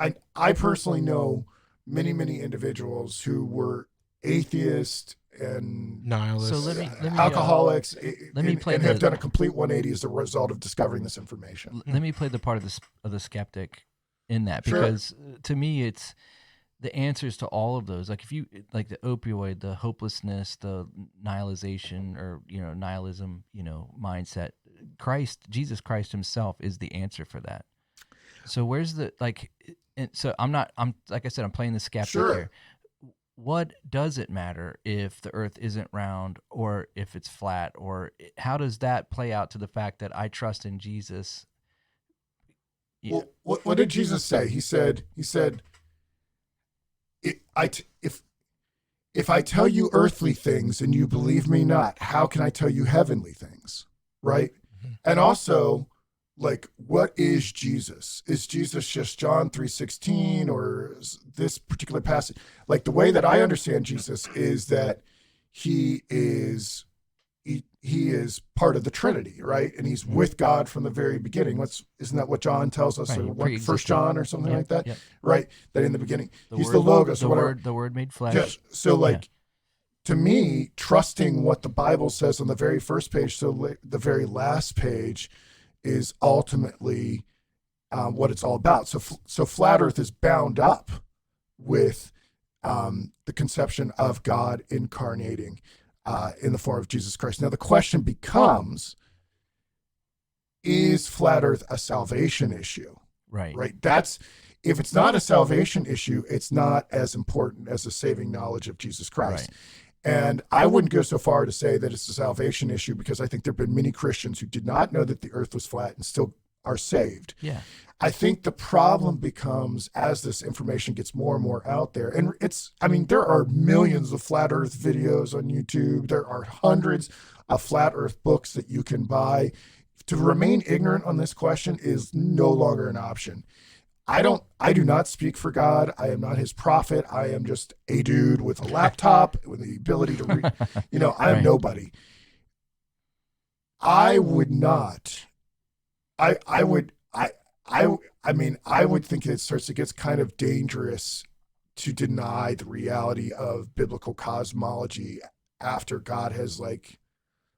I personally know many individuals who were atheist and Nihilists. So let me alcoholics let me play and have the- done a complete 180 as a result of discovering this information. let me play the part of the skeptic in that, Sure. because to me it's the answers to all of those. Like if you like the opioid, the hopelessness, the nihilization, or nihilism, mindset. Jesus Christ himself is the answer for that. So where's the and so I'm like I said, I'm playing the skeptic Sure. here. What does it matter if the earth isn't round or if it's flat, or how does that play out to the fact that I trust in Jesus? Yeah. Well, what did Jesus say? He said, if I tell you earthly things and you believe me not, how can I tell you heavenly things? Right? And also, like, what is Jesus? Is Jesus just John 3:16, or is this particular passage? Like, the way that I understand Jesus is that he is part of the Trinity, right? And he's with God from the very beginning. Isn't that what John tells us, Right, or he what, pre-existed. First John or something Yep, like that, yep. right? That in the beginning he's word, the Logos, or whatever. the word made flesh. Yes. So, like, to me, trusting what the Bible says on the very first page to the very last page is ultimately what it's all about. So flat Earth is bound up with the conception of God incarnating in the form of Jesus Christ. Now the question becomes: is flat Earth a salvation issue? Right. Right. If it's not a salvation issue, it's not as important as the saving knowledge of Jesus Christ. Right. And I wouldn't go so far to say that it's a salvation issue, because I think there have been many Christians who did not know that the earth was flat and still are saved. Yeah. I think the problem becomes as this information gets more and more out there. And there are millions of flat earth videos on YouTube. There are hundreds of flat earth books that you can buy. To remain ignorant on this question is no longer an option. I do not speak for God. I am not his prophet. I am just a dude with a laptop with the ability to read. I am Right. nobody. I would not. I would think it gets kind of dangerous to deny the reality of biblical cosmology after God has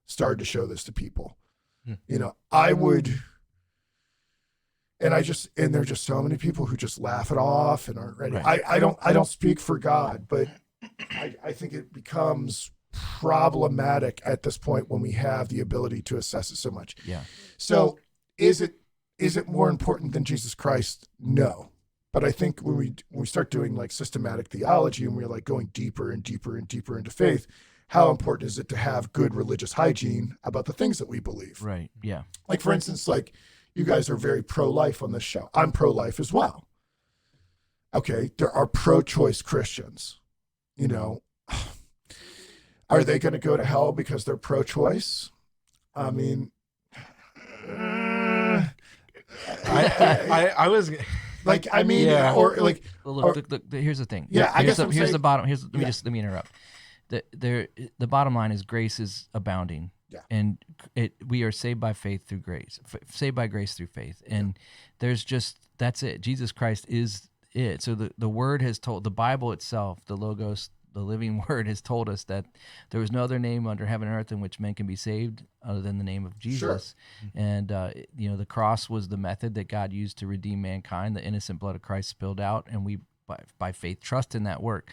started to show this to people. I would. And there are just so many people who just laugh it off and aren't ready. Right. I don't speak for God, but I think it becomes problematic at this point when we have the ability to assess it so much. Yeah. So is it more important than Jesus Christ? No. But I think when we start doing systematic theology and we're going deeper and deeper and deeper into faith, how important is it to have good religious hygiene about the things that we believe? Right. Yeah. Like, for instance, you guys are very pro-life on this show. I'm pro-life as well. Okay, there are pro-choice Christians. Are they going to go to hell because they're pro-choice? I mean, I was yeah. Well, look, here's the thing. Yeah, I guess here's the bottom. Let me Yeah. interrupt. The bottom line is grace is abounding. Yeah. And we are saved by faith through grace, saved by grace through faith. And that's it. Jesus Christ is it. So the word has told, the Bible itself, the Logos, the living word has told us that there was no other name under heaven and earth in which men can be saved other than the name of Jesus. Sure. And, the cross was the method that God used to redeem mankind. The innocent blood of Christ spilled out, and we, by faith, trust in that work.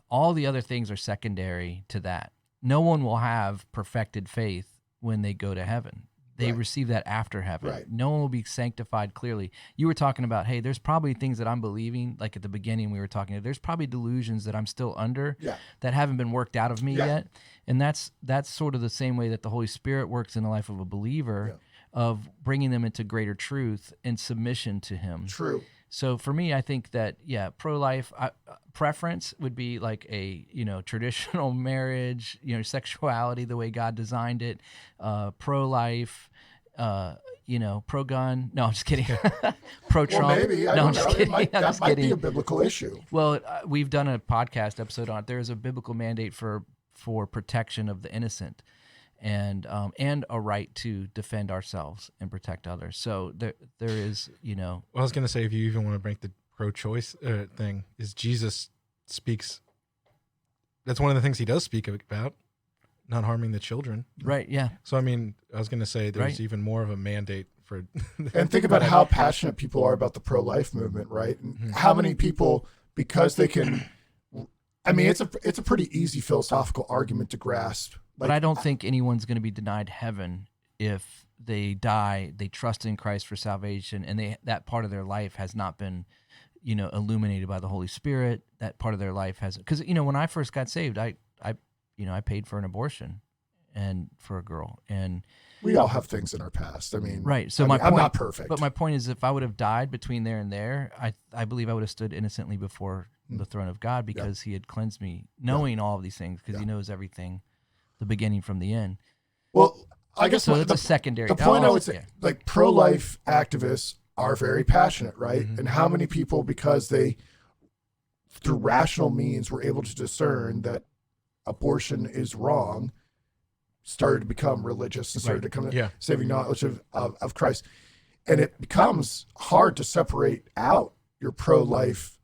All the other things are secondary to that. No one will have perfected faith when they go to heaven. They receive that after heaven. Right. No one will be sanctified clearly. You were talking about, hey, there's probably things that I'm believing, like at the beginning we were talking, there's probably delusions that I'm still under that haven't been worked out of me yet. And that's sort of the same way that the Holy Spirit works in the life of a believer, of bringing them into greater truth and submission to him. True. So for me, I think that, pro-life preference would be like a, traditional marriage, sexuality, the way God designed it, pro-life, pro-gun. No, I'm just kidding. Pro-Trump. Well, maybe. No, I'm just kidding. That might be a biblical issue. Well, we've done a podcast episode on it. There is a biblical mandate for protection of the innocent, and a right to defend ourselves and protect others. So there is, Well, I was going to say, if you even want to break the pro-choice thing, is Jesus speaks that's one of the things he does speak about, not harming the children. Right. Yeah. So, I mean, I was going to say there's Right. even more of a mandate for. And think about how passionate people are about the pro-life movement, right? And how many people, because they can, I mean, it's a pretty easy philosophical argument to grasp. But I don't think anyone's going to be denied heaven if they die, they trust in Christ for salvation, and that part of their life has not been, illuminated by the Holy Spirit. That part of their life has, because when I first got saved, I paid for an abortion, and for a girl, and we all have things in our past. I mean, right. So I'm not perfect, but my point is, if I would have died between there and there, I believe I would have stood innocently before the throne of God, because He had cleansed me, knowing all of these things, because He knows everything, the beginning from the end. Well, I guess so. It's a secondary. The point I would say, like, pro-life activists are very passionate, right? And how many people, because they, through rational means, were able to discern that abortion is wrong, started to become religious and started to come to saving knowledge of Christ. And it becomes hard to separate out your pro-life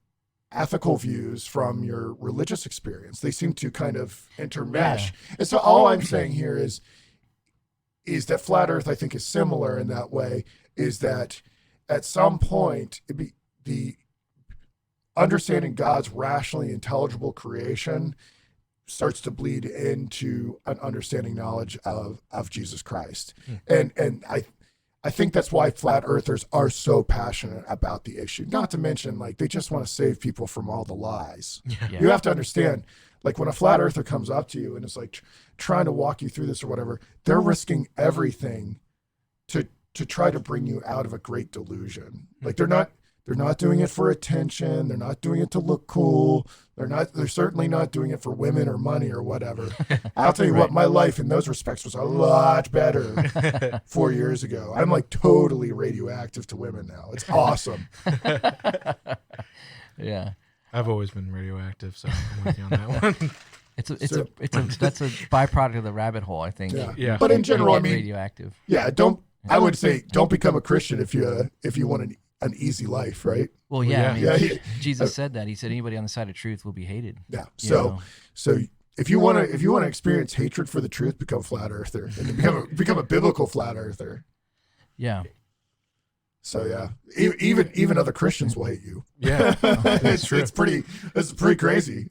ethical views from your religious experience. They seem to kind of intermesh. And so all I'm saying here is that flat earth, I think, is similar in that way, is that at some point the understanding God's rationally intelligible creation starts to bleed into an understanding knowledge of Jesus Christ. And I think that's why flat earthers are so passionate about the issue. Not to mention, like, they just want to save people from all the lies. Yeah. You have to understand, like, when a flat earther comes up to you and is like trying to walk you through this or whatever, they're risking everything to try to bring you out of a great delusion. Like, they're not doing it for attention. They're not doing it to look cool. They're certainly not doing it for women or money or whatever. I'll tell you what, my life in those respects was a lot better 4 years ago. I'm like totally radioactive to women now. It's awesome. Yeah. I've always been radioactive, so I'm with you on that one. That's a byproduct of the rabbit hole, I think. Yeah. But in general, I mean, radioactive. Yeah, I would say don't become a Christian if you want an easy life, right? Well, yeah. Well, I mean, Jesus said that. He said anybody on the side of truth will be hated. Yeah. So if you want to experience hatred for the truth, become flat earther and become a biblical flat earther. Yeah. So yeah, even other Christians will hate you. Yeah, it's pretty crazy.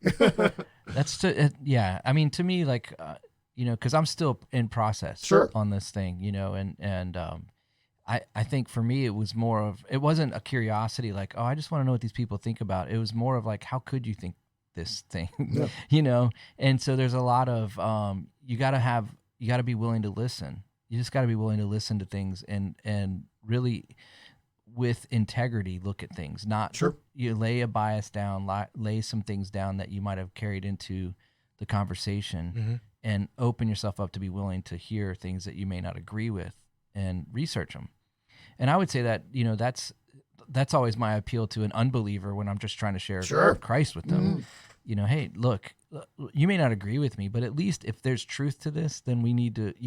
Yeah. I mean, to me, like, because I'm still in process on this thing, and I think for me, it wasn't a curiosity, like, oh, I just want to know what these people think about. It was more of like, how could you think this thing, And so there's a lot of, you got to be willing to listen. You just got to be willing to listen to things and really with integrity look at things, not you lay a bias down, lay some things down that you might have carried into the conversation, and open yourself up to be willing to hear things that you may not agree with and research them. And I would say that, that's always my appeal to an unbeliever when I'm just trying to share Christ with them. Hey, look, you may not agree with me, but at least if there's truth to this, then you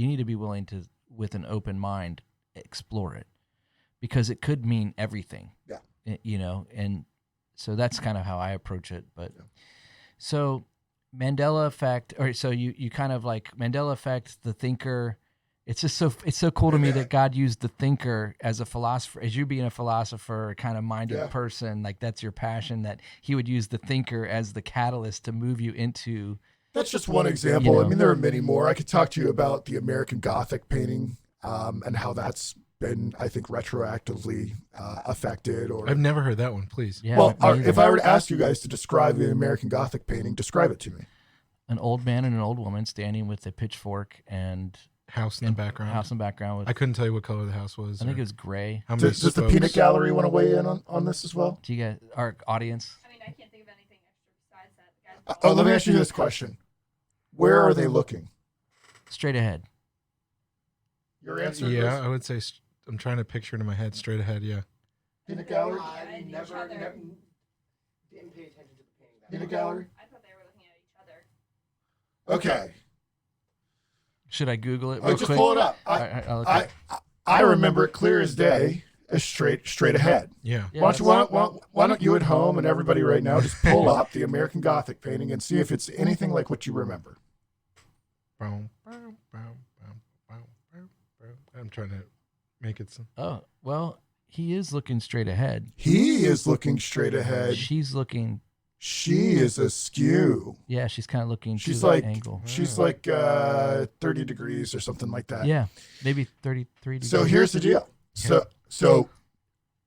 need to be willing to, with an open mind, explore it, because it could mean everything. Yeah. And so that's kind of how I approach it. But so Mandela effect, or so you kind of like Mandela effect, the thinker. It's so cool to me that God used the thinker as a philosopher, as you being a philosopher, kind of minded person, like that's your passion, that He would use the thinker as the catalyst to move you into. That's just one example. I mean, there are many more. I could talk to you about the American Gothic painting and how that's been, I think, retroactively affected. Or I've never heard that one. Please. Yeah, well, if I were to ask you guys to describe the American Gothic painting, describe it to me. An old man and an old woman standing with a pitchfork and house in the background. With, I couldn't tell you what color the house was. I think it was gray. Does the peanut gallery want to weigh in on this as well? Do you guys, our audience? I mean, I can't think of anything extra besides that. Let me ask you this question: where are they looking? Straight ahead. Your answer? Yeah, Chris? I would say. I'm trying to picture it in my head. Straight ahead. Yeah. Peanut gallery. I Never didn't pay attention to the painting. Peanut gallery. I thought they were looking at each other. Okay. Should I Google it? Just pull it up. I remember it clear as day. straight ahead. Yeah. Yeah, Why don't you at home and everybody right now just pull up the American Gothic painting and see if it's anything like what you remember. I'm trying to make it. Oh, well, he is looking straight ahead. He is looking straight ahead. She's looking. She is askew. Yeah, she's kind of looking She's to like an angle. she's like 30 degrees or something like that. Yeah, maybe 33 degrees. So here's the deal. So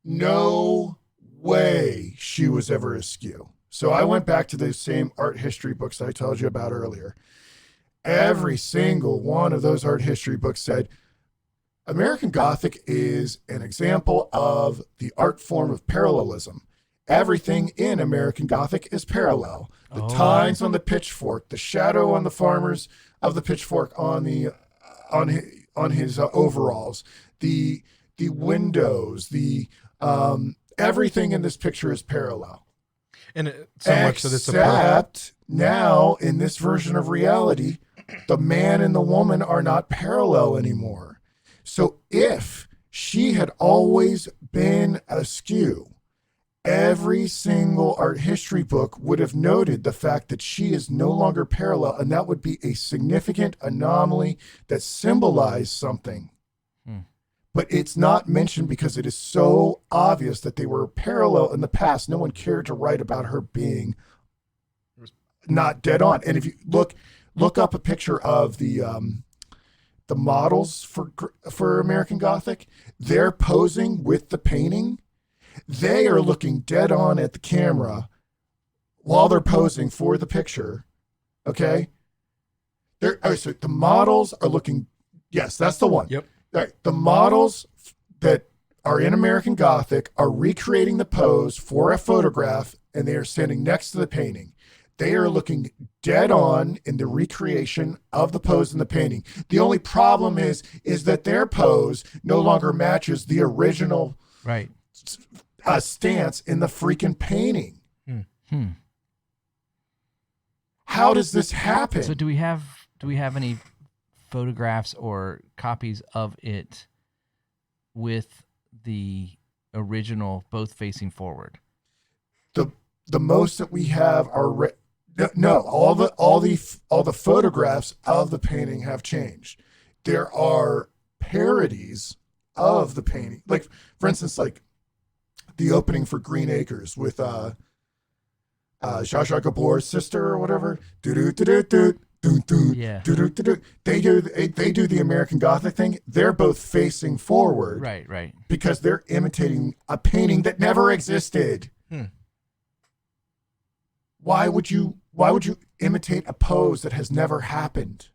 no way she was ever askew. So I went back to those same art history books I told you about earlier. Every single one of those art history books said American Gothic is an example of the art form of parallelism. Everything in American Gothic is parallel. The tines on the pitchfork, the shadow on the farmers of the pitchfork on his overalls, the windows, the everything in this picture is parallel. And so much that it's a Except now in this version of reality, the man and the woman are not parallel anymore. So if she had always been askew, every single art history book would have noted the fact that she is no longer parallel, and that would be a significant anomaly that symbolized something. But it's not mentioned because it is so obvious that they were parallel in the past. No one cared to write about her being not dead on. And if you look up a picture of the models for American Gothic, they're posing with the painting. They are looking dead on at the camera while they're posing for the picture. Okay? So the models are looking, yes, that's the one. Yep. All right, the models that are in American Gothic are recreating the pose for a photograph, and they are standing next to the painting. They are looking dead on in the recreation of the pose in the painting. The only problem is that their pose no longer matches the original Right. stance in the freaking painting. How does this happen? So do we have any photographs or copies of it with the original both facing forward? The most that we have are no, all the photographs of the painting have changed. There are parodies of the painting, like for instance, like the opening for Green Acres with Zsa Zsa Gabor's sister or whatever. Yeah. They do the American Gothic thing. They're both facing forward, Right. because they're imitating a painting that never existed. Why would you imitate a pose that has never happened?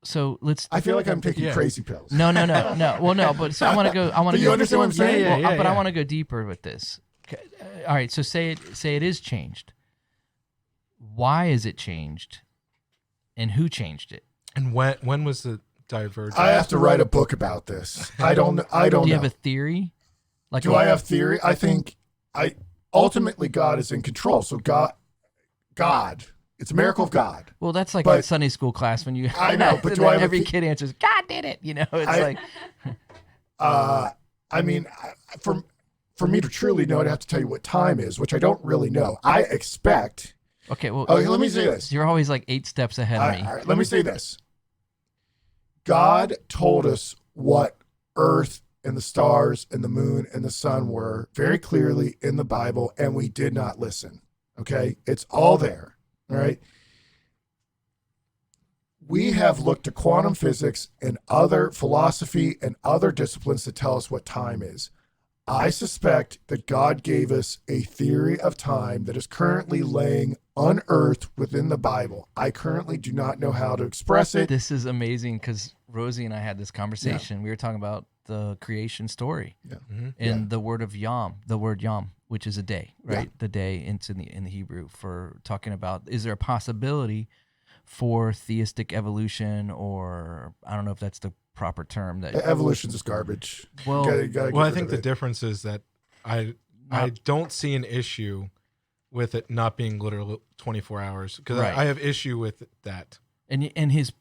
So let's. I feel like I'm taking crazy pills. No. Well, no, but so I want to go. I want to. You understand what I'm saying? But I want to go deeper with this. Okay, all right. So say it is changed. Why is it changed? And who changed it? And when was the divergence? I have to write a book about this. I don't Do know. you have a theory? Like, Do I have theory? I think ultimately God is in control. So God, it's a miracle of God. Well, that's like But- in Sunday school class when you. I know, but and do then I have a every the- kid answers, "God did it." You know, it's I- like. I mean, for me to truly know, I'd have to tell you what time is, which I don't really know. I expect. Okay, well, Okay, let me say this. You're always like 8 steps ahead of me. All right, let me say this. God told us what Earth and the stars and the moon and the sun were very clearly in the Bible, and we did not listen. Okay? It's all there. All right? We have looked to quantum physics and other philosophy and other disciplines to tell us what time is. I suspect that God gave us a theory of time that is currently laying unearthed within the Bible. I currently do not know how to express it. This is amazing because Rosie and I had this conversation. We were talking about the creation story and the word Yom, which is a day, right? The day in the Hebrew for talking about, is there a possibility for theistic evolution, or I don't know if that's the proper term. That Evolution's just garbage. Well, Gotta get Well, I rid think of the it. difference is that I don't see an issue with it not being literally 24 hours because Right. I have issue with that. and his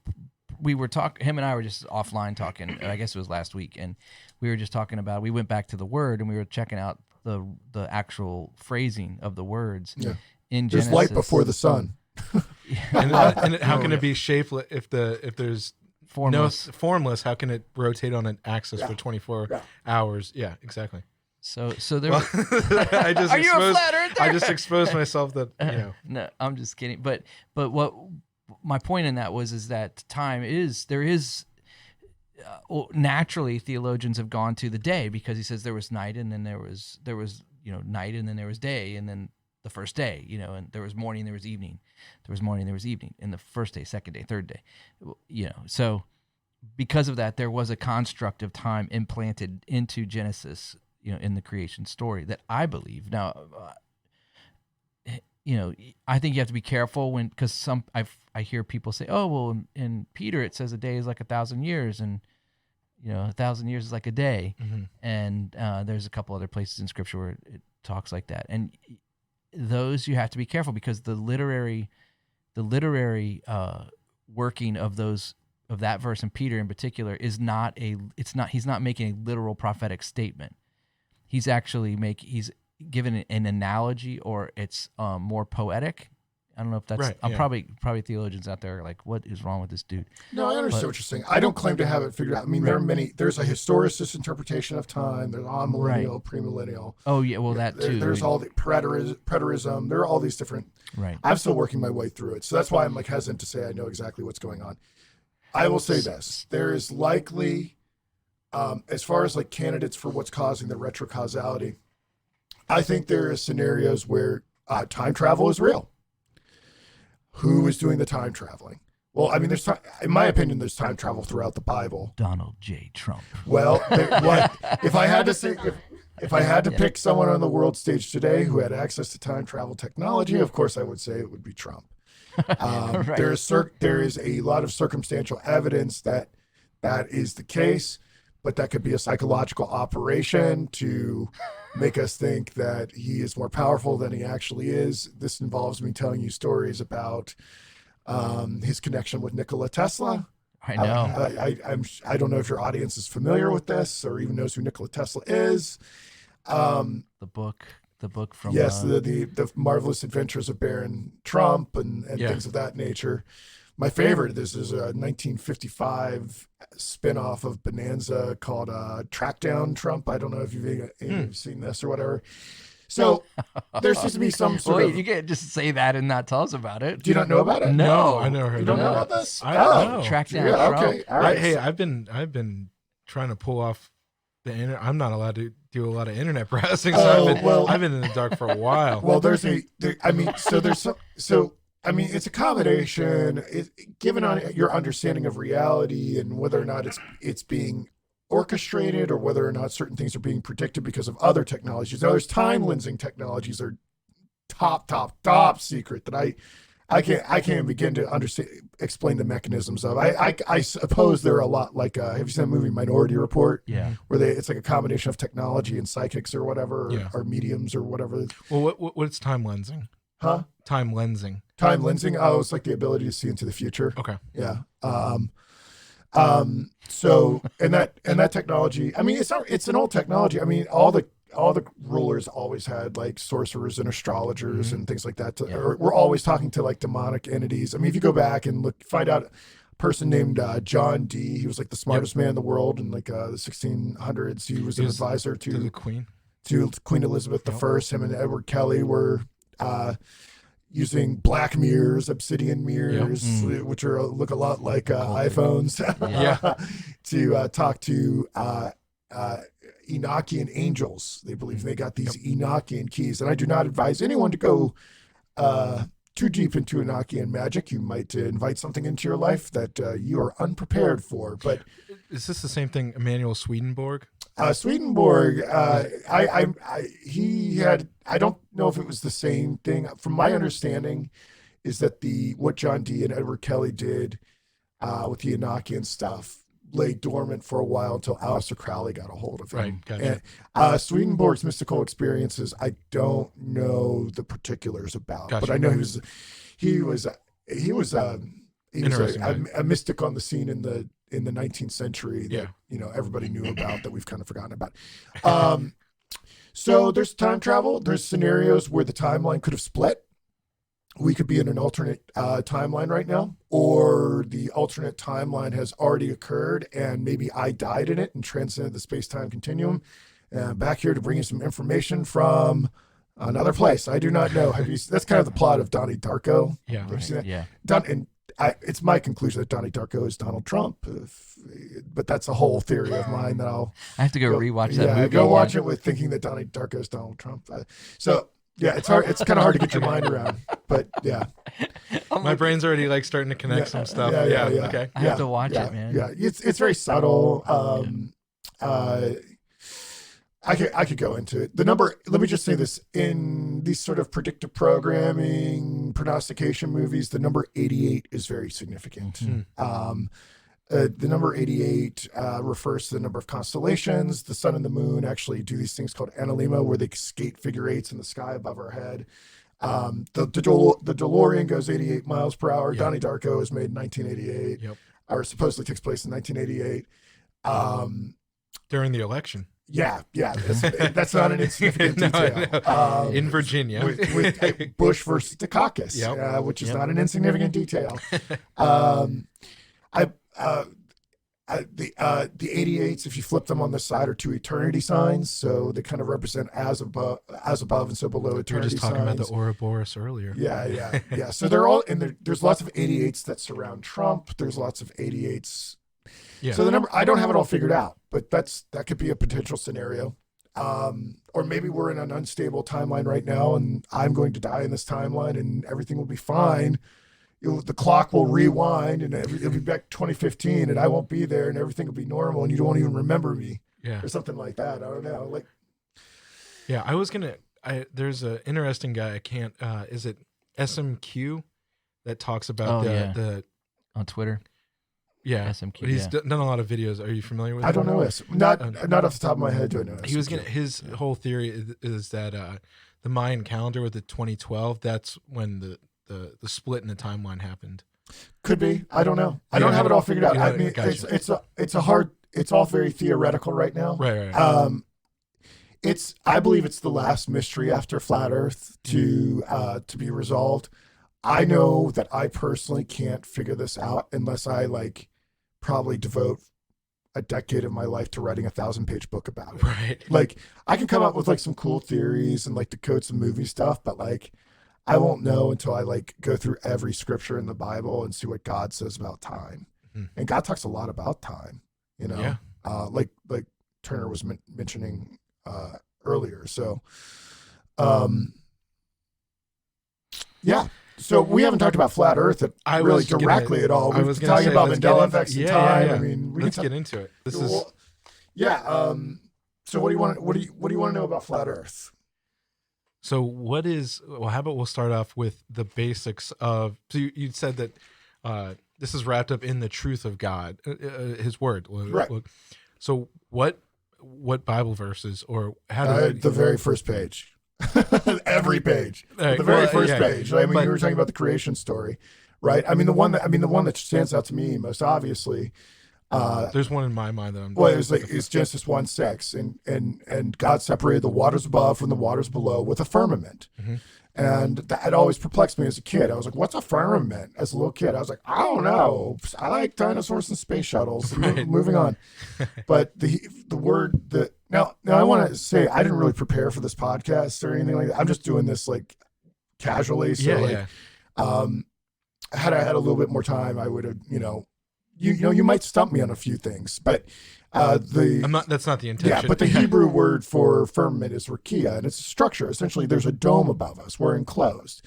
we were talking. Him and I were just offline talking. I guess it was last week, and we were just talking about. We went back to the word, and we were checking out the actual phrasing of the words in There's Genesis. light before the sun. And how can it be shapeless if there's Formless. no formless? How can it rotate on an axis for 24 hours? Yeah, exactly. So there. Well, I just Are you a exposed, flat earther? I just exposed myself that No, I'm just kidding. But what my point in that is that time is naturally theologians have gone to the day, because he says there was night and then there was night and then there was day, and then the first day, and there was morning, there was evening, there was morning, there was evening, in the first day, second day, third day, so because of that, there was a construct of time implanted into Genesis, in the creation story, that I believe. Now, I think you have to be careful because I hear people say, oh, well, in Peter it says a day is like 1,000 years, and 1,000 years is like a day, and there's a couple other places in Scripture where it talks like that, and those you have to be careful, because the literary working of that verse in Peter in particular he's not making a literal prophetic statement. He's actually he's given an analogy, or it's more poetic. I don't know if that's right. I'm probably theologians out there are like, what is wrong with this dude? No, I understand what you're saying. I don't claim to have it figured out. I mean, there's a historicist interpretation of time. There's amillennial, premillennial. Oh yeah, well that too. There's all the preterism. There are all these different. Right. I'm still working my way through it, so that's why I'm hesitant to say I know exactly what's going on. I will say this: there is likely, as far as candidates for what's causing the retrocausality, I think there are scenarios where time travel is real. Who is doing the time traveling? Well, I mean, in my opinion, there's time travel throughout the Bible. Donald J. Trump. Well, if I had to say, if I had to pick someone on the world stage today who had access to time travel technology, of course, I would say it would be Trump. Right. There is a lot of circumstantial evidence that is the case, but that could be a psychological operation to make us think that he is more powerful than he actually is. This involves me telling you stories about his connection with Nikola Tesla. I know. I don't know if your audience is familiar with this or even knows who Nikola Tesla is. The book from the Marvelous Adventures of Baron Trump and things of that nature. My favorite, this is a 1955 spinoff of Bonanza called Trackdown Trump. I don't know if you've seen this or whatever. So there seems to be some sort of... You can't just say that and not tell us about it. Do you not know about it? No. I never heard You don't of know that. about this? I don't know. Trackdown Yeah, Trump. okay. All right. Hey, I've been trying to pull off the internet. I'm not allowed to do a lot of internet browsing, so I've been in the dark for a while. Well, it's a combination. Given on your understanding of reality and whether or not it's being orchestrated or whether or not certain things are being predicted because of other technologies. Now, there's time lensing technologies that are top secret that I can't begin to explain the mechanisms of. I suppose they're a lot like have you seen the movie Minority Report? Yeah, where it's like a combination of technology and psychics or whatever, or mediums or whatever. Well, what's time lensing? Huh? Time lensing. Time lensing. Oh, it's like the ability to see into the future. Okay. Yeah. So and that technology. I mean, it's an old technology. I mean, all the rulers always had like sorcerers and astrologers and things like that. We're always talking to like demonic entities. I mean, if you go back and find out a person named John Dee. He was like the smartest man in the world in like the 1600s. He was an advisor to the Queen. To Queen Elizabeth I. Him and Edward Kelly were using black mirrors, obsidian mirrors, which look a lot like iPhones, to talk to Enochian angels. They believe they got these Enochian keys. And I do not advise anyone to go too deep into Enochian magic. You might invite something into your life that you are unprepared for. But is this the same thing, Emanuel Swedenborg? Swedenborg, I don't know if it was the same thing. From my understanding, is that what John Dee and Edward Kelly did with the Enochian stuff lay dormant for a while until Aleister Crowley got a hold of it. Right, gotcha. And Swedenborg's mystical experiences, I don't know the particulars about, Gotcha. but I know he was he was Interesting guy. a mystic on the scene in the 19th century that Yeah. everybody knew about that we've kind of forgotten about. So there's time travel. There's scenarios where the timeline could have split. We could be in an alternate timeline right now, or the alternate timeline has already occurred and maybe I died in it and transcended the space-time continuum. And I'm back here to bring you some information from another place. I do not know. That's kind of the plot of Donnie Darko. Yeah. Have you seen that? Yeah. It's my conclusion that Donnie Darko is Donald Trump, but that's a whole theory of mine that I have to go rewatch that movie. Go again. watch it with thinking that Donnie Darko is Donald Trump. Yeah, it's hard. It's kind of hard to get your mind around, but yeah. My brain's already like starting to connect some stuff. Yeah. Okay. I have to watch it, man. Yeah, it's very subtle. I could go into it. The number. Let me just say this: in these sort of predictive programming, prognostication movies, the number 88 is very significant. The number 88 refers to the number of constellations. The sun and the moon actually do these things called analemma, where they skate figure eights in the sky above our head. The DeLorean goes 88 miles per hour. Yep. Donnie Darko is made in 1988, or supposedly takes place in 1988. During the election. Yeah, that's not an insignificant detail. In Virginia. with Bush versus Dukakis, which is not an insignificant detail. The 88s, if you flip them on the side, are two eternity signs, so they kind of represent as above and so below We were eternity just talking signs. about the Ouroboros earlier. Yeah. So they're all, and there's lots of 88s that surround Trump. There's lots of 88s. Yeah. So the number, I don't have it all figured out, but that could be a potential scenario. Or maybe we're in an unstable timeline right now, and I'm going to die in this timeline, and everything will be fine. The clock will rewind, and it'll be back 2015, and I won't be there, and everything will be normal, and you won't even remember me, or something like that. I don't know. There's an interesting guy. I can't. Is it SMQ that talks about the on Twitter? Yeah, SMQ. But he's done a lot of videos. Are you familiar with? I don't know this. Not off the top of my head. Do I know this? He was his whole theory is that the Mayan calendar with the 2012. That's when the split in the timeline happened. Could be. I don't know. I don't have it all figured out. I mean, gotcha. it's all very theoretical right now. Right. I believe it's the last mystery after Flat Earth to be resolved. I know that I personally can't figure this out unless I probably devote a decade of my life to writing a 1,000-page book about it. Right. I can come up with some cool theories and decode some movie stuff, but I won't know until I go through every scripture in the Bible and see what God says about time. And God talks a lot about time, like Turner was mentioning earlier. So, So we haven't talked about Flat Earth directly at all. We've been talking about Mandela effects and time. Yeah. I mean, let's get into it. So what do you want? What do you want to know about Flat Earth? So how about we'll start off with the basics of, so you said that this is wrapped up in the truth of God, his word. Right. So what Bible verses, or how the very first page, every page, right, the very first page. I mean, you were talking about the creation story, right? I mean, the one that stands out to me most obviously, there's one in my mind that I'm. Well, it's Genesis 1:6, and God separated the waters above from the waters below with a firmament, and that always perplexed me as a kid. I was like, "What's a firmament?" As a little kid, I was like, "I don't know. I like dinosaurs and space shuttles." Right. Moving on, but the word now I want to say I didn't really prepare for this podcast or anything like that. I'm just doing this casually. So had I had a little bit more time, I would have you might stump me on a few things, but that's not the intention. Yeah, but the Hebrew word for firmament is rakia, and it's a structure. Essentially, there's a dome above us. We're enclosed.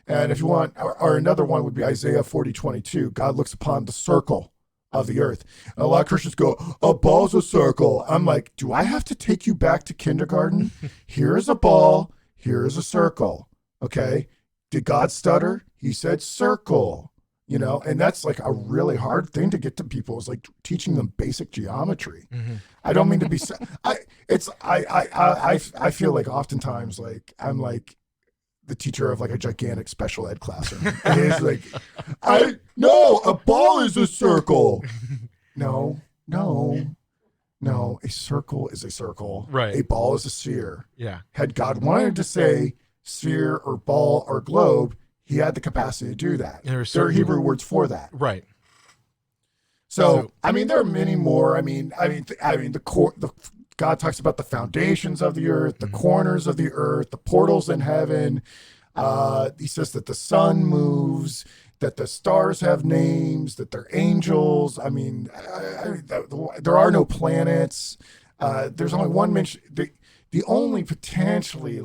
And if you want, or another one would be Isaiah 40:22. God looks upon the circle of the earth. And a lot of Christians go, "A ball's a circle." I'm like, do I have to take you back to kindergarten? Here's a ball. Here's a circle. Okay. Did God stutter? He said circle. And that's a really hard thing to get to people, is teaching them basic geometry. I don't mean to be, I feel oftentimes I'm the teacher of a gigantic special ed classroom. It's No, a ball is a circle. No. A circle is a circle. Right. A ball is a sphere. Yeah. Had God wanted to say sphere or ball or globe, he had the capacity to do that. There are There are certain- Hebrew words for that. Right. So, I mean, there are many more. God talks about the foundations of the earth, the corners of the earth, the portals in heaven. He says that the sun moves, that the stars have names, that they're angels. I mean, there are no planets. There's only one mention. The only potentially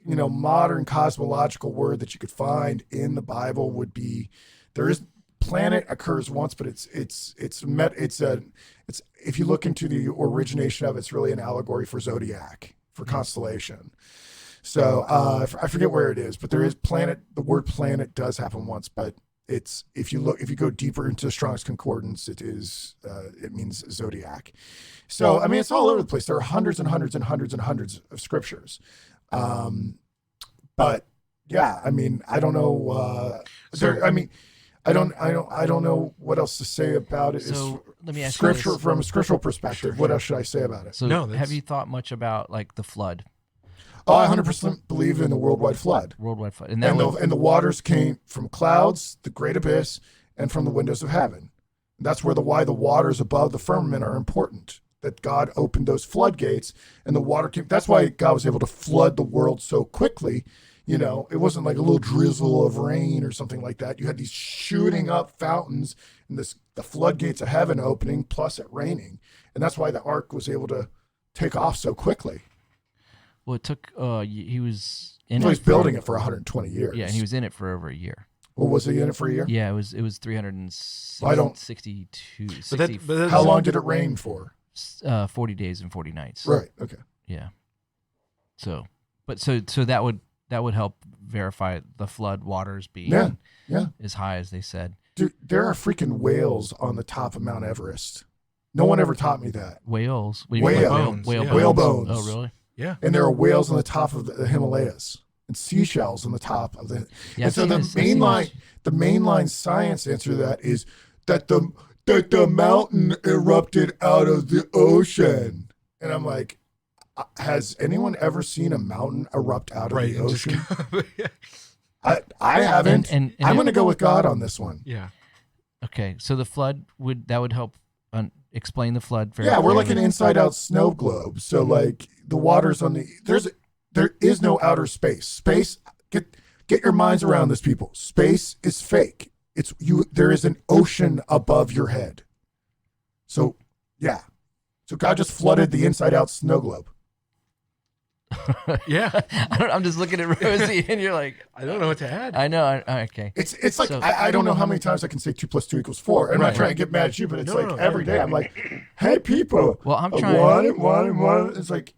modern cosmological word that you could find in the Bible would be planet occurs once, but it's if you look into the origination of it, it's really an allegory for zodiac, for constellation. So I forget where it is, but there is planet. The word planet does happen once, but if you go deeper into Strong's Concordance, it means zodiac. So I mean, it's all over the place. There are hundreds and hundreds and hundreds and hundreds of scriptures. But yeah, I mean, I don't know. I don't know what else to say about it. So let me ask you Scripture this. from a scriptural perspective. What else should I say about it? So No, have you thought much about like the flood, I 100% believe in the worldwide flood. worldwide flood, And the waters came from clouds, the great abyss, and from the windows of heaven. That's why the waters above the firmament are important. That God opened those floodgates, and the water came. That's why God was able to flood the world so quickly. You know, it wasn't like a little drizzle of rain or something like that. You had these shooting up fountains and the floodgates of heaven opening, plus it raining, and that's why the ark was able to take off so quickly. well, it took. He was in He it. was building it for 120 years. Yeah, and he was in it for over a year. Well, was he in it for a year? Yeah, it was I 362. But How long did it rain for? 40 days and 40 nights. Right. Okay. Yeah. So that would help verify the flood waters being Yeah. as high as they said. Dude, there are freaking whales on the top of Mount Everest. No one ever taught me that. Whales. What do you mean, Whale like bones, whale yeah. bones. Whale bones. Oh, really? Yeah. And there are whales on the top of the Himalayas and seashells on the top of the. Yeah, and so the mainline science answer to that is that the mountain erupted out of the ocean. And I'm like, has anyone ever seen a mountain erupt out of the ocean? I haven't. And I'm going to go with God on this one. Yeah. Okay, so the flood would help explain the flood very Yeah, we're like clearly. an inside-out snow globe. So like the waters on there is no outer space. Space, get your minds around this, people. Space is fake. It's you. There is an ocean above your head. So yeah, so God just flooded the inside-out snow globe. Yeah. I'm just looking at Rosie, and you're like, I don't know what to add. I know. Okay. It's like So- I don't know how many times I can say 2 + 2 = 4. I'm not Right. trying to get mad at you, but it's No, like no, every yeah. day I'm like, hey people, Well, I'm a trying. one and one. It's like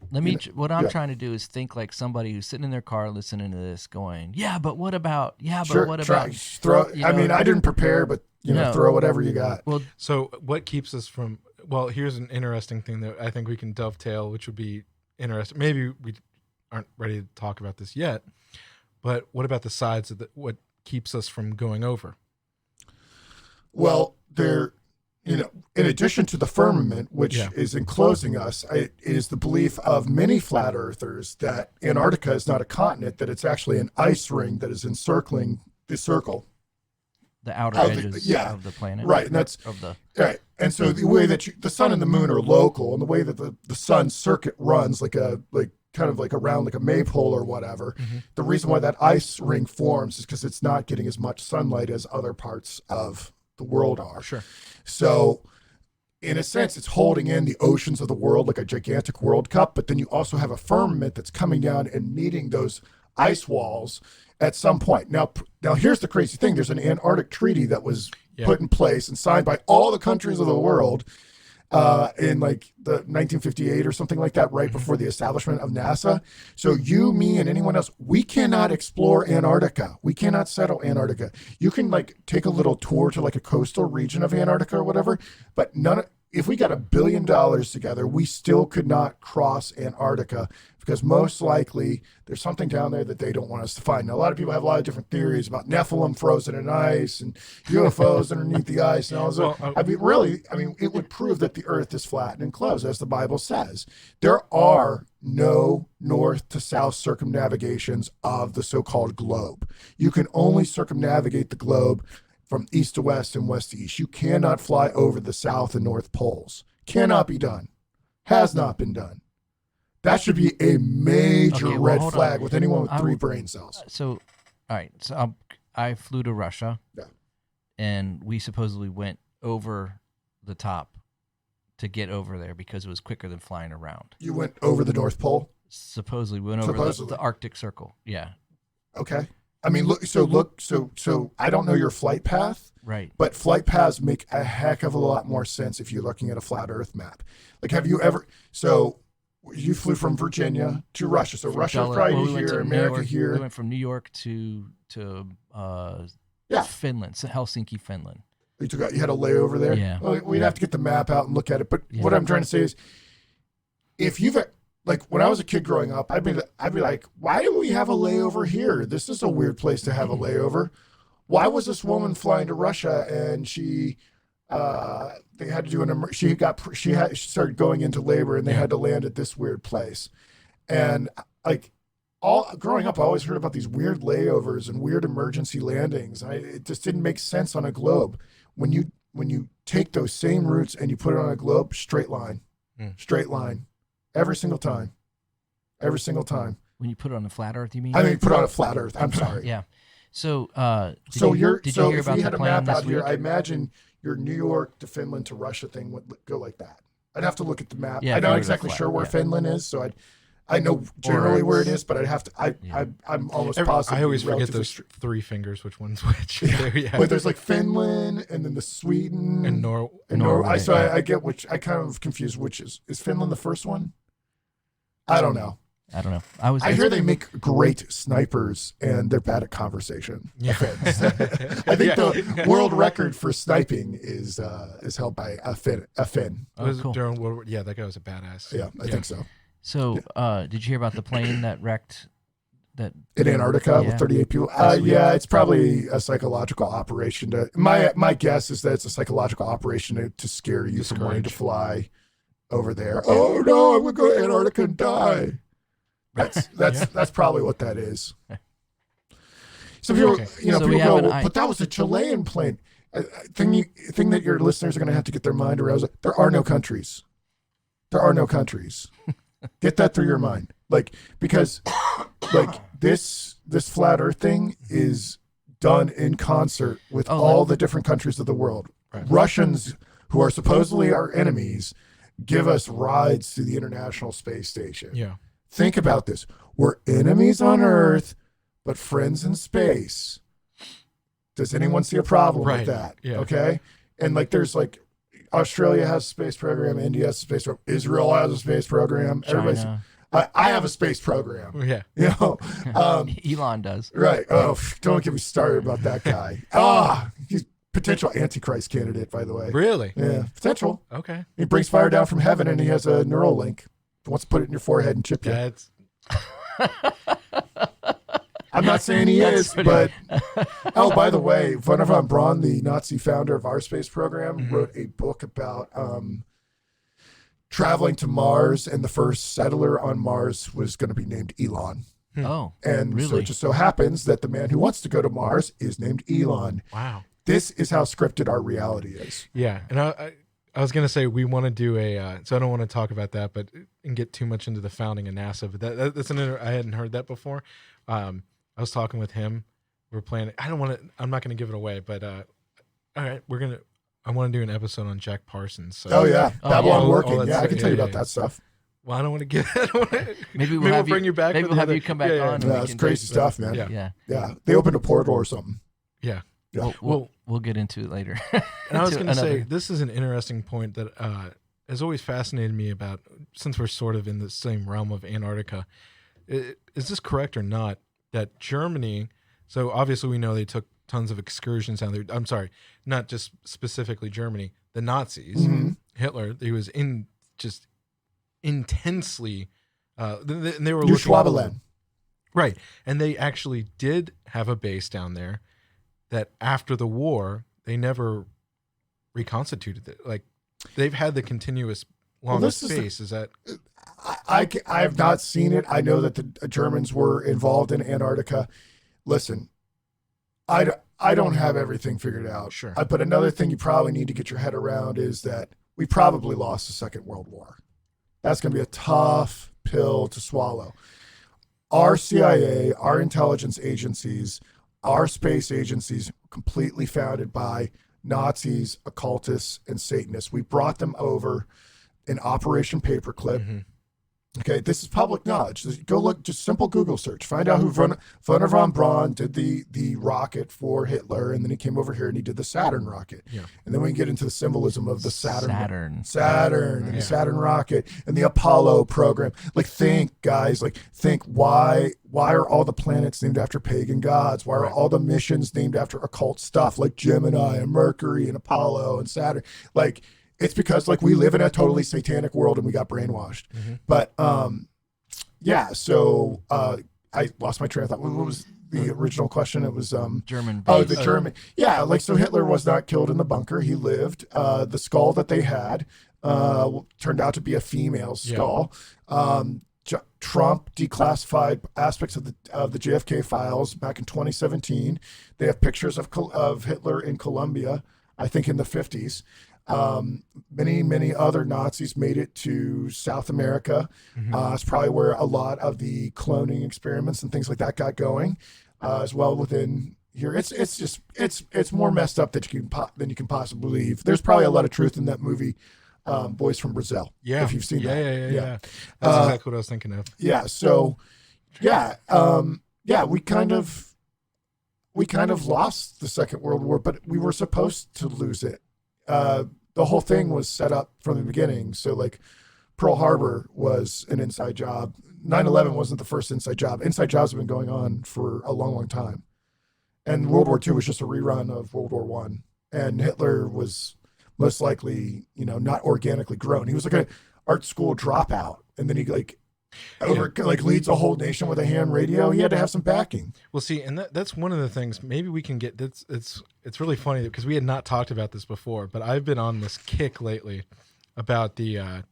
What I'm yeah. trying to do is think like somebody who's sitting in their car listening to this, going, "Yeah, but what about? Yeah, but sure, what try, about?" throw. you I know- mean, I didn't prepare, but No. throw whatever you got. Well, So what keeps us from? Well, here's an interesting thing that I think we can dovetail, which would be interesting. Maybe we aren't ready to talk about this yet, but what about the sides of what keeps us from going over? Well, there, in addition to the firmament, which Yeah. is enclosing us, it is the belief of many flat earthers that Antarctica is not a continent, that it's actually an ice ring that is encircling the circle. the outer Of the- edges yeah. of the planet, Right, and that's of the. right. And so the way that the sun and the moon are local, and the way that the sun circuit runs kind of like around like a maypole or whatever, the reason why that ice ring forms is because it's not getting as much sunlight as other parts of the world are. Sure. So in a sense, it's holding in the oceans of the world like a gigantic World Cup, but then you also have a firmament that's coming down and meeting those ice walls at some point. Now here's the crazy thing. There's an Antarctic treaty that was put in place and signed by all the countries of the world in like the 1958 or something like that, right before the establishment of NASA. So you, me, and anyone else, we cannot explore Antarctica. We cannot settle Antarctica. You can like take a little tour to like a coastal region of Antarctica or whatever, but if we got $1 billion together, we still could not cross Antarctica because most likely there's something down there that they don't want us to find. Now, a lot of people have a lot of different theories about Nephilim frozen in ice and UFOs underneath the ice and all that. Well, I mean, it would prove that the earth is flat and enclosed, as the Bible says. There are no north to south circumnavigations of the so-called globe. You can only circumnavigate the globe from east to west and west to east. You cannot fly over the south and north poles. Cannot be done. Has not been done. That should be a major Okay, well, red hold flag on. with anyone with I 3 would- brain cells. So, all right. So I flew to Russia, Yeah. and we supposedly went over the top to get over there because it was quicker than flying around. You went over the North Pole. Supposedly, we went over Supposedly. the Arctic Circle. Yeah, Okay. I mean, so I don't know your flight path, right. but flight paths make a heck of a lot more sense if you're looking at a flat Earth map. Like, have you ever? So you flew from Virginia to Russia. So From Russia Delaware- probably well, we went here, to New America York. here. We went from New York to Yeah. Finland, Helsinki, Finland. You had a layover there. Yeah. Well, we'd have to get the map out and look at it. But Yeah. what I'm trying to say is, if you've like when I was a kid growing up, I'd be like, why do we have a layover here? This is a weird place to have a layover. Why was this woman flying to Russia and she they had to do she started going into labor and they had to land at this weird place. And like all growing up, I always heard about these weird layovers and weird emergency landings. It just didn't make sense on a globe. When you take those same routes and you put it on a globe, straight line, every single time. When you put it on the flat Earth, you mean? I mean, put on a flat Earth. I'm sorry. Yeah. So, did So you hear if about we the had a plan map this out here, week? I imagine your New York to Finland to Russia thing would go like that. I'd have to look at the map. Yeah, I'm go not to the exactly flat, sure where yeah. Finland is, so I know generally where it it's- is, but I'd have to. Yeah. I'm almost positive. I always forget relatively those 3 fingers, which one's which. Yeah. But there's like Finland and then the Sweden and Norway. So I get which. I kind of confused which is Finland the first one. I don't know. I don't know. I hear they make great snipers and they're bad at conversation. Yeah. I think the world record for sniping is held by a Finn. Oh, cool. during World War. Yeah, that guy was a badass. Yeah, I think so. So, did you hear about the plane that wrecked? That In Antarctica Yeah. with 38 people. Last week. Yeah, it's probably a psychological operation. My guess is that it's a psychological operation to scare you from wanting to fly over there. Oh no, I'm gonna go to Antarctica and die. That's probably what that is. So people, Okay. So we people have go, an well, I- but that was a Chilean plane. Thing that your listeners are going to have to get their mind around. Is there are no countries. There are no countries. Get that through your mind, because this flat Earth thing is done in concert with all the different countries of the world. Right. Russians, who are supposedly our enemies, give us rides to the International Space Station. Yeah. Think about this. We're enemies on Earth, but friends in space. Does anyone see a problem Right. with that? Yeah. Okay. And there's Australia has a space program, India has a space program, Israel has a space program. Everybody's. China, I have a space program. Yeah. You know, Elon does. right? Oh, don't get me started about that guy. He's potential Antichrist candidate, by the way. Really? Yeah, potential. Okay. He brings fire down from heaven, and he has a neural link. He wants to put it in your forehead and chip you. That's I'm not saying he That's is, pretty- but oh, by the way, Wernher von Braun, the Nazi founder of our space program, wrote a book about traveling to Mars, and the first settler on Mars was going to be named Elon. Oh, And so really? it just so happens that the man who wants to go to Mars is named Elon. wow. This is how scripted our reality is. Yeah, and I was gonna say we want to do a. So I don't want to talk about that, but and get too much into the founding of NASA. But that's I hadn't heard that before. I was talking with him. We're planning. I'm not gonna give it away, but all right, I want to do an episode on Jack Parsons. So, Oh yeah, Oh, Babylon yeah. working. All that Yeah, I stuff. can tell you Yeah, about yeah. that stuff. Well, I don't want to get. Maybe we'll maybe have bring you back. Maybe with we'll have another- you come back on. and Yeah, we it's can crazy do- stuff, man. Yeah. Yeah. Yeah, they opened a portal or something. Yeah. Yeah. We'll get into it later. And I was To going to say, another- this is an interesting point that has always fascinated me about, since we're sort of in the same realm of Antarctica. Is this correct or not that Germany, so obviously we know they took tons of excursions down there. I'm sorry, not just specifically Germany, the Nazis, Mhm. Hitler, he was just intensely They were New looking, Schwabeland. right, and they actually did have a base down there. That after the war, they never reconstituted it. Like they've had the continuous longest base. Is that? I have not seen it. I know that the Germans were involved in Antarctica. Listen, I don't have everything figured out. Sure. But another thing you probably need to get your head around is that we probably lost the Second World War. That's going to be a tough pill to swallow. Our CIA, our intelligence agencies, our space agencies, completely founded by Nazis, occultists, and Satanists. We brought them over in Operation Paperclip. Mm-hmm. Okay, this is public knowledge. Go look, just simple Google search. Find out who Wernher von Braun did the rocket for Hitler, and then he came over here and he did the Saturn rocket. Yeah. And then we get into the symbolism of the Saturn and Yeah. the Saturn rocket and the Apollo program. Like, think, guys, why are all the planets named after pagan gods? Why are all the missions named after occult stuff like Gemini and Mercury and Apollo and Saturn? Like, it's because we live in a totally satanic world and we got brainwashed. Mm-hmm. But yeah, so I lost my train of thought. What was the original question? It was German. Oh, base. the German. Yeah, so Hitler was not killed in the bunker. He lived. The skull that they had turned out to be a female skull. Trump declassified aspects of the JFK files back in 2017. They have pictures of Hitler in Colombia, I think in the 50s. Many other Nazis made it to South America. Mm-hmm. It's probably where a lot of the cloning experiments and things like that got going, as well within here. It's more messed up than you can possibly believe. There's probably a lot of truth in that movie, Boys from Brazil. Yeah, if you've seen that. Yeah. That's exactly what I was thinking of. Yeah. So, we kind of lost the Second World War, but we were supposed to lose it. The whole thing was set up from the beginning. So Pearl Harbor was an inside job. 9/11 wasn't the first inside job. Inside jobs have been going on for a long, long time. And World War II was just a rerun of World War I. And Hitler was most likely, not organically grown. He was like an art school dropout. And then he leads a whole nation with a ham radio. He had to have some backing. Well, see, and that's one of the things. Maybe we can get. It's really funny because we had not talked about this before, but I've been on this kick lately about the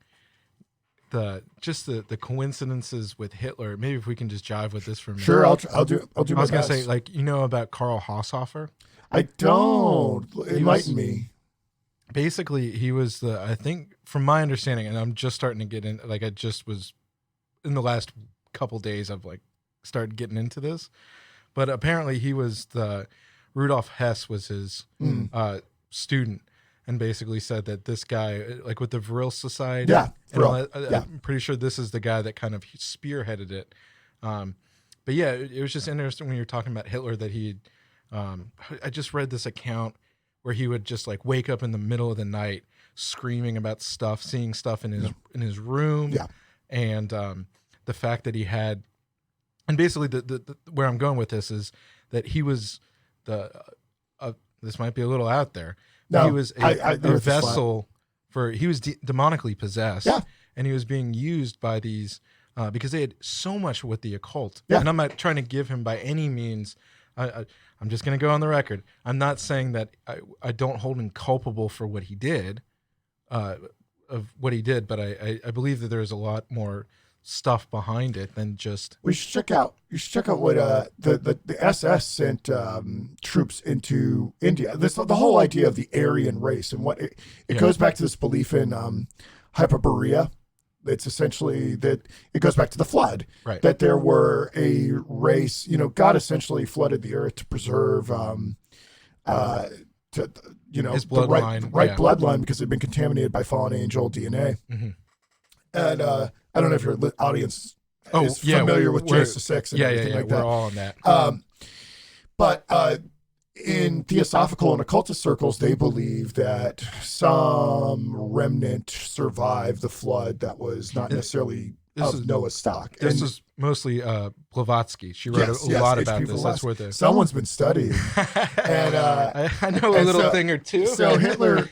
coincidences with Hitler. Maybe if we can just jive with this for a minute. Sure, I'll do. I was gonna say, about Karl Haushofer. I don't. Enlighten me. Basically, he was I think, from my understanding, and I'm just starting to get in. I just was. In the last couple days, I've started getting into this, but apparently he was Rudolf Hess was his student, and basically said that this guy, with the Vril Society, I'm pretty sure this is the guy that kind of spearheaded it. But yeah, it was just interesting when you're talking about Hitler that I just read this account where he would just wake up in the middle of the night screaming about stuff, seeing stuff in his room. Yeah. And the fact that he had, and basically the where I'm going with this is that he was this might be a little out there. No, he was a vessel he was demonically possessed. Yeah. And he was being used by these because they had so much with the occult. Yeah. And I'm not trying to give him by any means. I'm just going to go on the record. I'm not saying that I don't hold him culpable for what he did. Of what he did, but I believe that there's a lot more stuff behind it than just. You should check out what the SS sent troops into India. The whole idea of the Aryan race and what it goes back to this belief in Hyperborea. It's essentially that it goes back to the flood, right? That there were a race. God essentially flooded the earth to preserve. His bloodline, right bloodline, because it'd been contaminated by fallen angel DNA. Mm-hmm. And I don't know if your audience is familiar with Genesis 6 and everything like that. We're all on that. But in theosophical and occultist circles, they believe that some remnant survived the flood that was not necessarily of Noah's stock. This is mostly Blavatsky. She wrote a lot about H.P. this. That's where the Someone's been studying. And I know a little thing or two. So Hitler,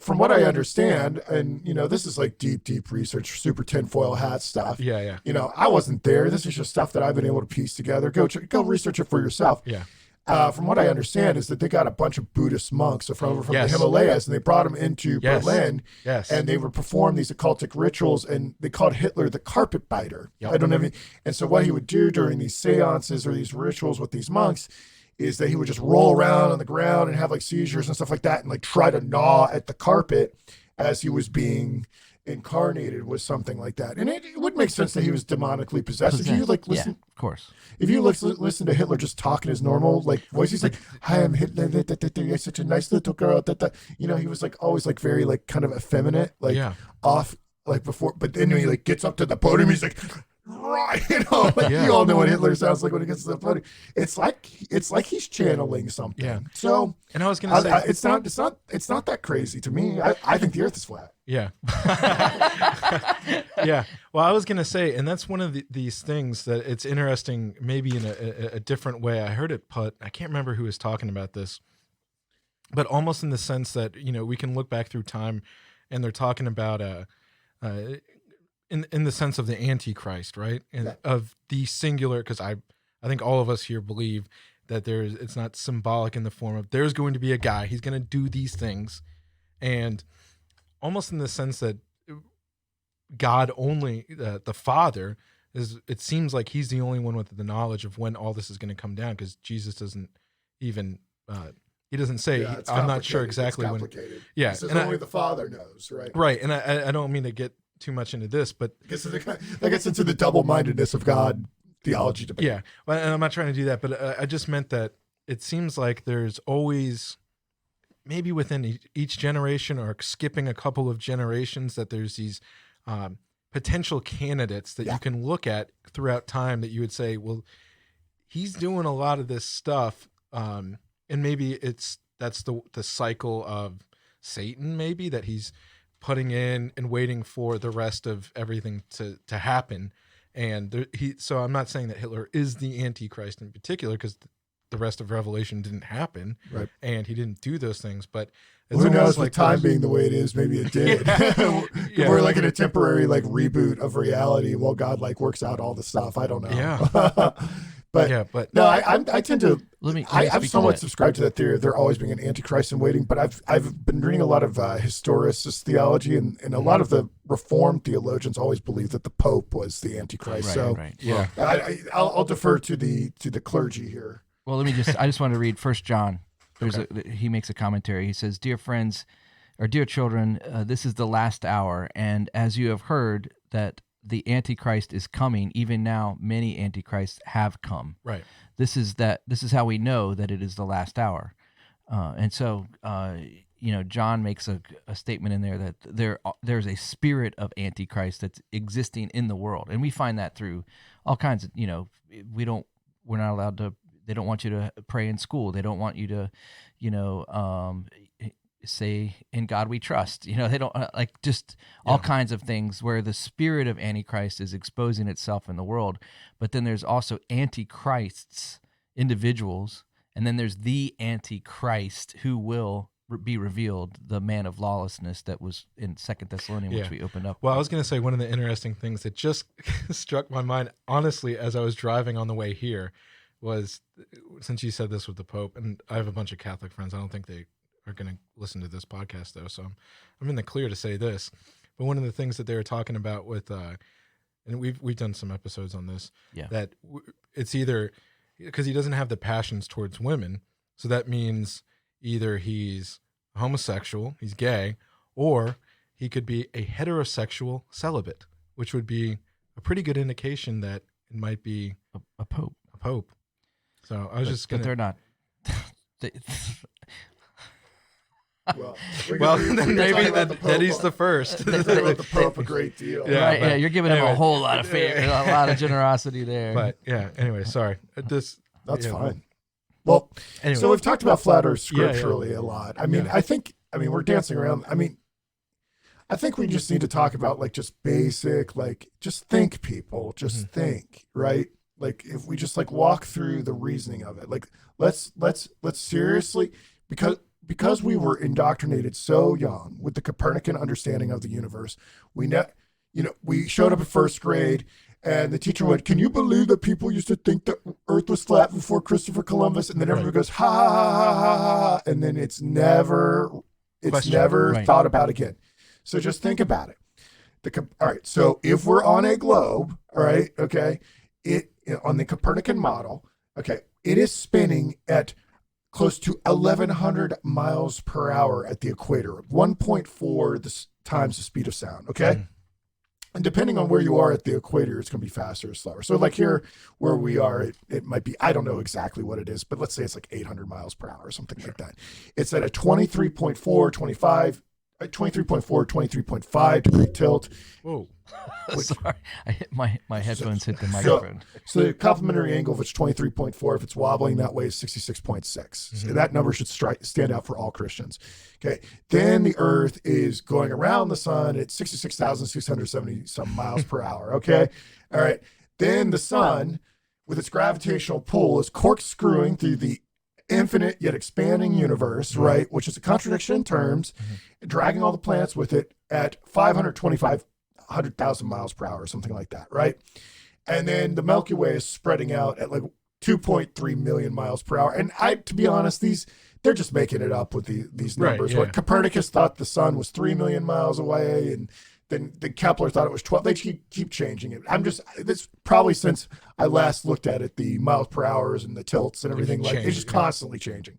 from what I understand, and this is like deep research, super tinfoil hat stuff. Yeah. I wasn't there. This is just stuff that I've been able to piece together. Go research it for yourself. Yeah. From what I understand is that they got a bunch of Buddhist monks from the Yes. Himalayas, and they brought them into Yes. Berlin, Yes. and they would perform these occultic rituals, and they called Hitler the carpet biter. Yep. I don't know. And so what he would do during these seances or these rituals with these monks is that he would just roll around on the ground and have like seizures and stuff like that, and like try to gnaw at the carpet as he was being incarnated with something like that. And it would make sense that he was demonically possessed. If you like listen, of course. if you listen to Hitler just talking his normal like voice, he's like, "Hi, I'm Hitler. You're such a nice little girl." He was like always like very like kind of effeminate, like off like before. But then when he like gets up to the podium, he's like, right, you all know what Hitler sounds like when he gets to the podium. It's like he's channeling something. Yeah. So, and I was gonna say it's not that crazy to me. I think the Earth is flat. Yeah. Yeah. Well, I was going to say, and that's one of these things that it's interesting, maybe in a different way. I heard it put, I can't remember who was talking about this, but almost in the sense that, we can look back through time and they're talking about, in the sense of the Antichrist, right? And of the singular, because I think all of us here believe that it's not symbolic in the form of there's going to be a guy, he's going to do these things. And almost in the sense that God only, the Father, it seems like he's the only one with the knowledge of when all this is going to come down, because Jesus doesn't even, he doesn't say, I'm not sure exactly when. Yeah. He says only the Father knows, right? Right. And I don't mean to get too much into this, but that gets into the double-mindedness of God theology debate. Yeah. Well, and I'm not trying to do that, but I just meant that it seems like there's always, maybe within each generation or skipping a couple of generations, that there's these potential candidates that you can look at throughout time that you would say, well, he's doing a lot of this stuff. And maybe that's the cycle of Satan, maybe, that he's putting in and waiting for the rest of everything to happen. And so I'm not saying that Hitler is the Antichrist in particular, because the rest of Revelation didn't happen, right? And he didn't do those things. But who knows? With time being the way it is, maybe it did. We're like in a temporary like reboot of reality while God like works out all the stuff. I don't know. Yeah. But no, I tend to. I've somewhat subscribed to that theory of there always being an Antichrist in waiting. But I've been reading a lot of historicist theology, and a lot of the Reformed theologians always believe that the Pope was the Antichrist. Right. I'll defer to the clergy here. Well, I just want to read 1 John. He makes a commentary. He says, "Dear friends, or dear children, this is the last hour, and as you have heard that the Antichrist is coming, even now many Antichrists have come." Right. This is how we know that it is the last hour. And so, John makes a statement in there that there's a spirit of Antichrist that's existing in the world. And we find that through all kinds of, we're not allowed to, they don't want you to pray in school. They don't want you to, say, "In God we trust." They don't all kinds of things where the spirit of Antichrist is exposing itself in the world. But then there's also Antichrists, individuals, and then there's the Antichrist who will be revealed, the man of lawlessness that was in 2 Thessalonians, which we opened up. Well, I was going to say one of the interesting things that just struck my mind, honestly, as I was driving on the way here, was, since you said this with the Pope, and I have a bunch of Catholic friends, I don't think they are going to listen to this podcast, though, so I'm in the clear to say this. But one of the things that they were talking about with, and we've done some episodes on this, that it's either because he doesn't have the passions towards women, so that means either he's homosexual, he's gay, or he could be a heterosexual celibate, which would be a pretty good indication that it might be a pope. A pope. So I was just going to... But they're not... Well, then maybe that he's the first. They wrote the Pope a great deal. Yeah, you're giving him a whole lot of favor, a lot of generosity there. But anyway, sorry. That's fine. Well, anyway. So we've talked about flat Earth scripturally a lot. I mean, I think we're dancing around. I mean, I think we just need to talk about like just basic, like just think, people, just think, right? Like if we just like walk through the reasoning of it, like let's seriously, because we were indoctrinated so young with the Copernican understanding of the universe, we showed up at first grade and the teacher went, "Can you believe that people used to think the earth was flat before Christopher Columbus?" And then everyone goes, "Ha ha ha ha ha ha," and then it's never Right. thought about again. So just think about it. All right. So if we're on a globe, all right, okay, on the Copernican model, okay, it is spinning at close to 1,100 miles per hour at the equator, 1.4 times the speed of sound. Okay. And depending on where you are at the equator, it's going to be faster or slower. So like here where we are, it might be, I don't know exactly what it is, but let's say it's like 800 miles per hour or something like that. It's at a 23.4 degree tilt. Whoa. Sorry, I hit my headphones hit the microphone. So the complementary angle, if it's 23.4, if it's wobbling that way, is 66.6. So that number should stand out for all Christians. Okay. Then the Earth is going around the sun at 66,670 some miles per hour. Okay. All right. Then the sun, with its gravitational pull, is corkscrewing through the infinite yet expanding universe, right? Which is a contradiction in terms, dragging all the planets with it at 500,000 miles per hour or something like that, right? And then the Milky Way is spreading out at like 2.3 million miles per hour. And to be honest, they're just making it up with these numbers. Right, yeah. What Copernicus thought the sun was 3 million miles away, and then Kepler thought it was 12. They keep changing it. This probably since I last looked at it, the miles per hours and the tilts and everything, like it's just constantly changing.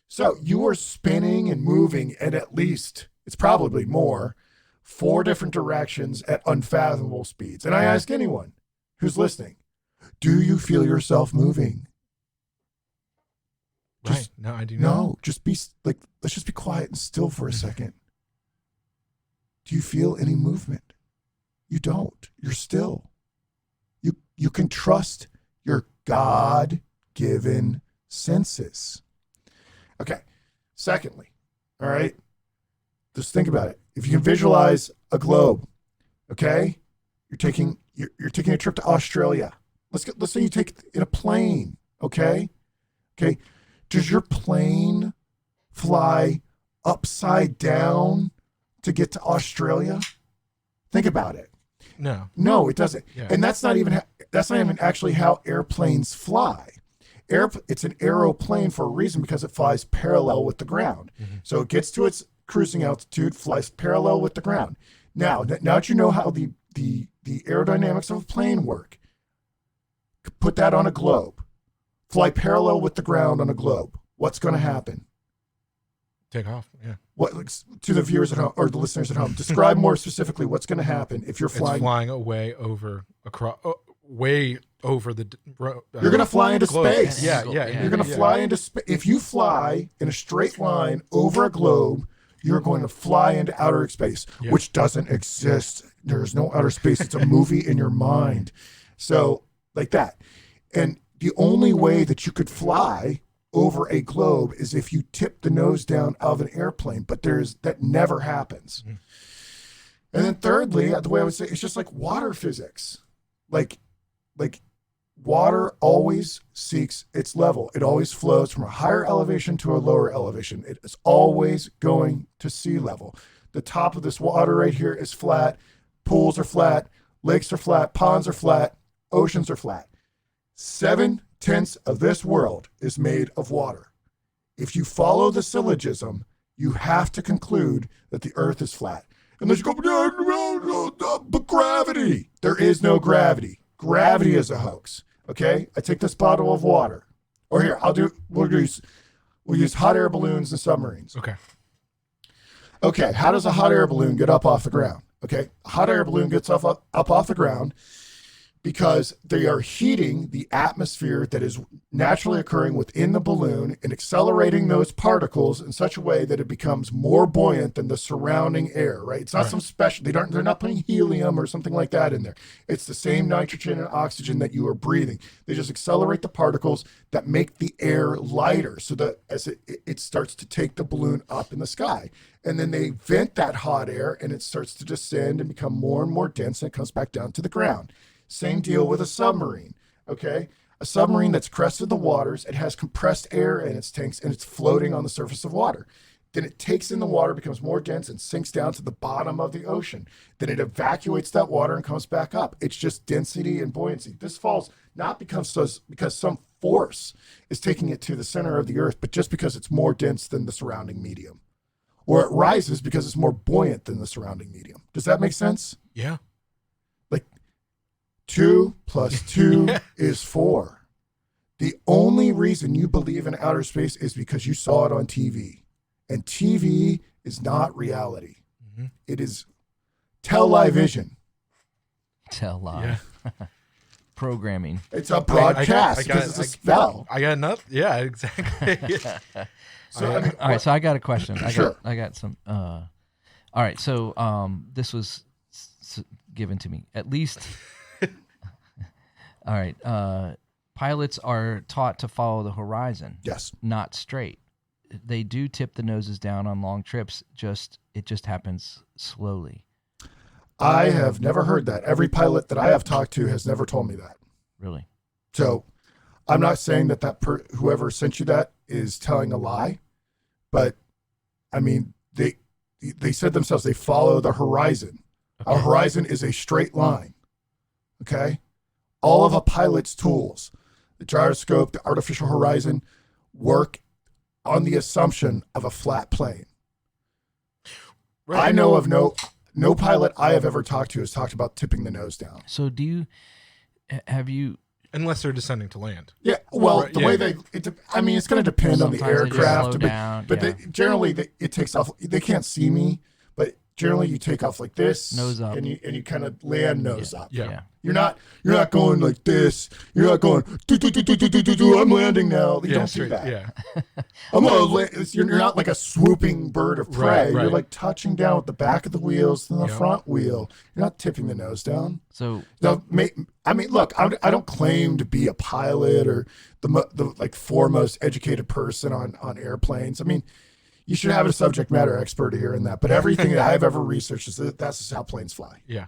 So you are spinning and moving at least, it's probably more, 4 different directions at unfathomable speeds. And I ask anyone who's listening, do you feel yourself moving? Right. No, I do not. No, just let's just be quiet and still for a second. Do you feel any movement? You don't. You're still. You can trust your God-given senses. Okay. Secondly, all right, just think about it. If you can visualize a globe, okay, you're taking a trip to Australia. Let's say you take it in a plane, okay? Okay. Does your plane fly upside down to get to Australia? Think about it. No, it doesn't. Yeah. And that's not even actually how airplanes fly. It's an aeroplane for a reason, because it flies parallel with the ground. So it gets to its cruising altitude, flies parallel with the ground. Now that you know how the aerodynamics of a plane work, put that on a globe. Fly parallel with the ground on a globe. What's going to happen? Take off. Yeah. What, to the viewers at home or the listeners at home, describe more specifically what's going to happen if you're flying. It's flying away way over the. You're going to fly into globe. space. Yeah. You're going to fly into space. If you fly in a straight line over a globe, you're going to fly into outer space, which doesn't exist. There's no outer space. It's a movie in your mind. So like that. And the only way that you could fly over a globe is if you tip the nose down of an airplane, but that never happens. And then thirdly, the way I would say, it's just like water physics. Like water always seeks its level. It always flows from a higher elevation to a lower elevation. It is always going to sea level. The top of this water right here is flat. Pools are flat. Lakes are flat. Ponds are flat. Oceans are flat. 7/10 of this world is made of water. If you follow the syllogism, you have to conclude that the earth is flat. And then you go, but gravity. There is no gravity. Gravity is a hoax. Okay? I take this bottle of water. Or here, we'll use hot air balloons and submarines. Okay, how does a hot air balloon get up off the ground? Okay, a hot air balloon gets up off the ground because they are heating the atmosphere that is naturally occurring within the balloon and accelerating those particles in such a way that it becomes more buoyant than the surrounding air, right? It's not some special, they're not putting helium or something like that in there. It's the same nitrogen and oxygen that you are breathing. They just accelerate the particles that make the air lighter so that as it starts to take the balloon up in the sky. And then they vent that hot air and it starts to descend and become more and more dense and it comes back down to the ground. Same deal with a submarine, okay? A submarine that's crested the waters, it has compressed air in its tanks and it's floating on the surface of water. Then it takes in the water, becomes more dense and sinks down to the bottom of the ocean. Then it evacuates that water and comes back up. It's just density and buoyancy. This falls not because some force is taking it to the center of the earth, but just because it's more dense than the surrounding medium. Or it rises because it's more buoyant than the surrounding medium. Does that make sense? Yeah. 2 + 2 is 4. The only reason you believe in outer space is because you saw it on TV. And TV is not reality. Mm-hmm. It is television. Tell live. Yeah. Programming. It's a broadcast because it's a spell. I got enough. Yeah, exactly. So, All right, so I got a question. Sure. I got some. All right, so this was given to me. At least. All right. Pilots are taught to follow the horizon. Yes. Not straight. They do tip the noses down on long trips. It just happens slowly. I have never heard that. Every pilot that I have talked to has never told me that. Really? So I'm not saying that whoever sent you that is telling a lie, but I mean, they said themselves, they follow the horizon. Okay. A horizon is a straight line. Okay. All of a pilot's tools, the gyroscope, the artificial horizon, work on the assumption of a flat plane. Right. I know of no pilot I have ever talked to has talked about tipping the nose down. So have you? Unless they're descending to land. Yeah, well, Right, the yeah. way it's going to depend on the Sometimes they just aircraft. slow down, But yeah. generally, it takes off. They can't see me, but generally you take off like this, Nose up. and you kind of land nose up. Yeah. You're not going like this. You're not going do do do do do do do do. I'm landing now. You don't do straight, that. Yeah. I'm gonna land. You're not like a swooping bird of prey. Right, You're right. like touching down with the back of the wheels and the Yep. front wheel. You're not tipping the nose down. So Now, I mean, look, I don't claim to be a pilot or the like foremost educated person on airplanes. I mean, you should have a subject matter expert here in that. But everything that I've ever researched is that's just how planes fly. Yeah.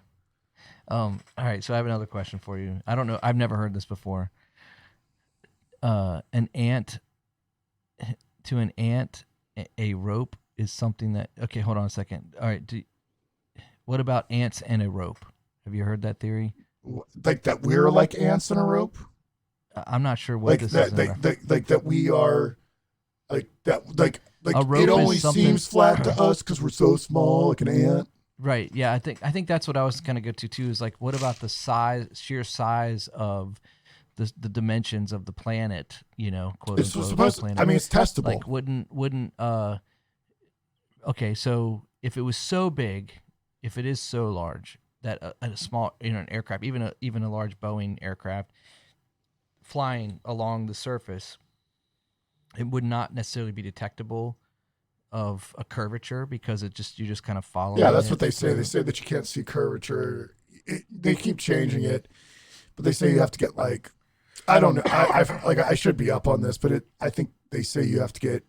all right. So I have another question for you. I don't know. I've never heard this before. An ant a rope is something that. Okay, hold on a second. All right. What about ants and a rope? Have you heard that theory? Like that we're like ants in a rope. I'm not sure what Like this that, is. in reference- like that we are, like that, like A rope it is only something- seems flat to us because we're so small, like an ant. Right. Yeah. I think that's what I was going to go to too. Is like, what about the sheer size of the dimensions of the planet? You know, quote It's unquote. supposed. planet. I mean, it's testable. Like, wouldn't. Okay, so if it was so big, if it is so large that a small, an aircraft, even a large Boeing aircraft flying along the surface, it would not necessarily be detectable of a curvature because you just kind of follow. Yeah, that's what they say. They say that you can't see curvature. They keep changing it, but they say you have to get like, I don't know. I should be up on this, but I think they say you have to get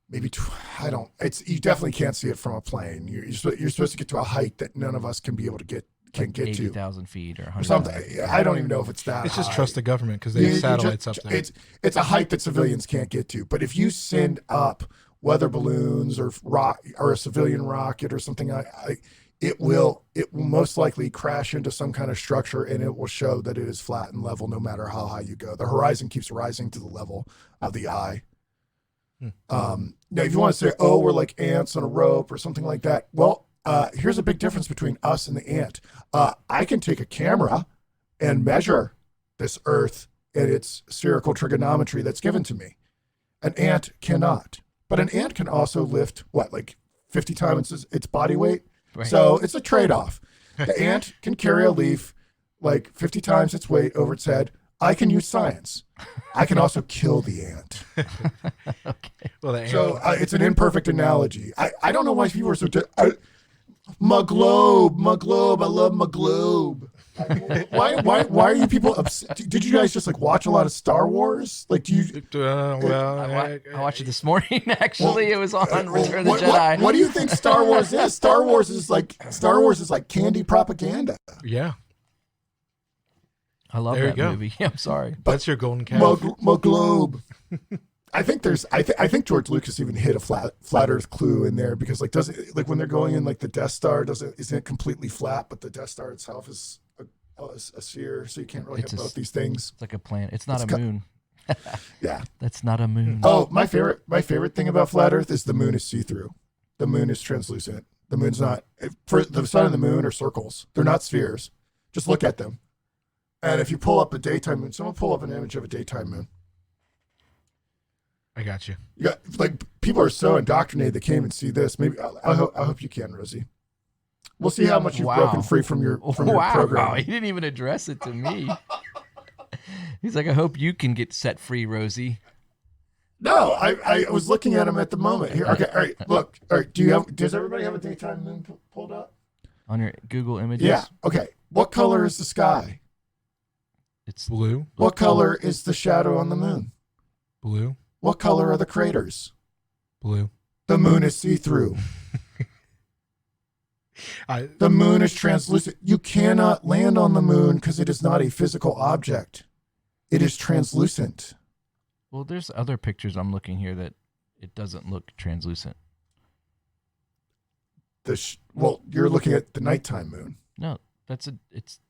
maybe you definitely can't see it from a plane. You're supposed to get to a height that none of us can be able to get to 80,000 feet or 100,000 something. feet. I don't even know if it's that. It's just high. trust the government because they have satellites up there. It's a height that civilians can't get to. But if you send up weather balloons or a civilian rocket or something, it will most likely crash into some kind of structure and it will show that it is flat and level no matter how high you go. The horizon keeps rising to the level of the eye. Now, if you want to say, oh, we're like ants on a rope or something like that, well, here's a big difference between us and the ant. I can take a camera and measure this Earth and its spherical trigonometry that's given to me. An ant cannot. But an ant can also lift, like 50 times its body weight? Right. So it's a trade-off. The ant can carry a leaf like 50 times its weight over its head. I can use science. I can also kill the ant. Okay. Well, the ant, So it's an imperfect analogy. I don't know why people are so. My globe, I love my globe. Why are you people upset? Did you guys just like watch a lot of Star Wars? Like, do you? well, I watched it this morning. Actually, it was on Return of the What, Jedi. what do you think Star Wars is? Star Wars is like candy propaganda. yeah, I love There you that go. movie. I'm sorry. that's your golden My, calf. my globe. I think George Lucas even hit a flat Earth clue in there because like when they're going in like the Death Star isn't it completely flat, but the Death Star itself is a sphere, so you can't really It's have a both these things. It's like a planet. It's not It's a got- moon. Yeah. That's not a moon. Oh, my favorite thing about flat Earth is the moon is see-through. The moon is translucent. The moon's not. For the sun and the moon are circles. They're not spheres. Just look at them. And if you pull up a daytime moon, someone pull up an image of a daytime moon. I got you. You got like people are so indoctrinated they can't even see this. Maybe I hope you can, Rosie. We'll see how much you've Wow. broken free from your Wow. program. He didn't even address it to me. He's like, I hope you can get set free, Rosie. No, I was looking at him at the moment. Here, okay, all right. Look, all right. Does everybody have a daytime moon pulled up? On your Google Images. Yeah. Okay. What color is the sky? It's Blue, What color is the shadow on the moon? blue, What color are the craters? blue. The moon is see-through. The moon is translucent. You cannot land on the moon because it is not a physical object. It is translucent. well, there's other pictures I'm looking here that it doesn't look translucent. You're looking at the nighttime moon. No, it's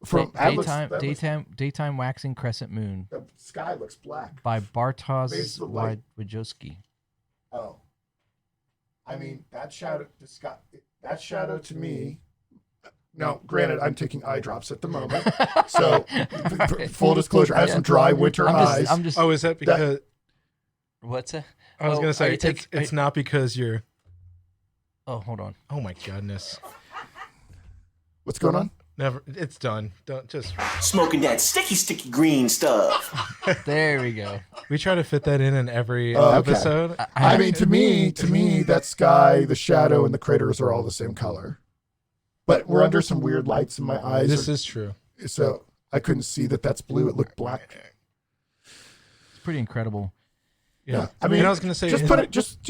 From Atlas- daytime waxing crescent moon The sky looks black. by Bartosz Based the light. Wojcicki. Oh. I mean, that shadow to me. Now, granted, I'm taking eye drops at the moment. So, full disclosure, I have some dry winter eyes. I'm just. Oh, is that because What's that? I was Oh, gonna are say you taking- it's not because you're. Oh, hold on. Oh my goodness! What's going on? Never. It's done. Don't just. Smoking that sticky green stuff. There we go. We try to fit that in every Oh, okay. episode. I mean, to me, that sky, the shadow, and the craters are all the same color. But we're under some weird lights in my eyes. This is true. So I couldn't see that that's blue. It looked black. It's pretty incredible. Yeah. I mean, and I was gonna say, just put it, just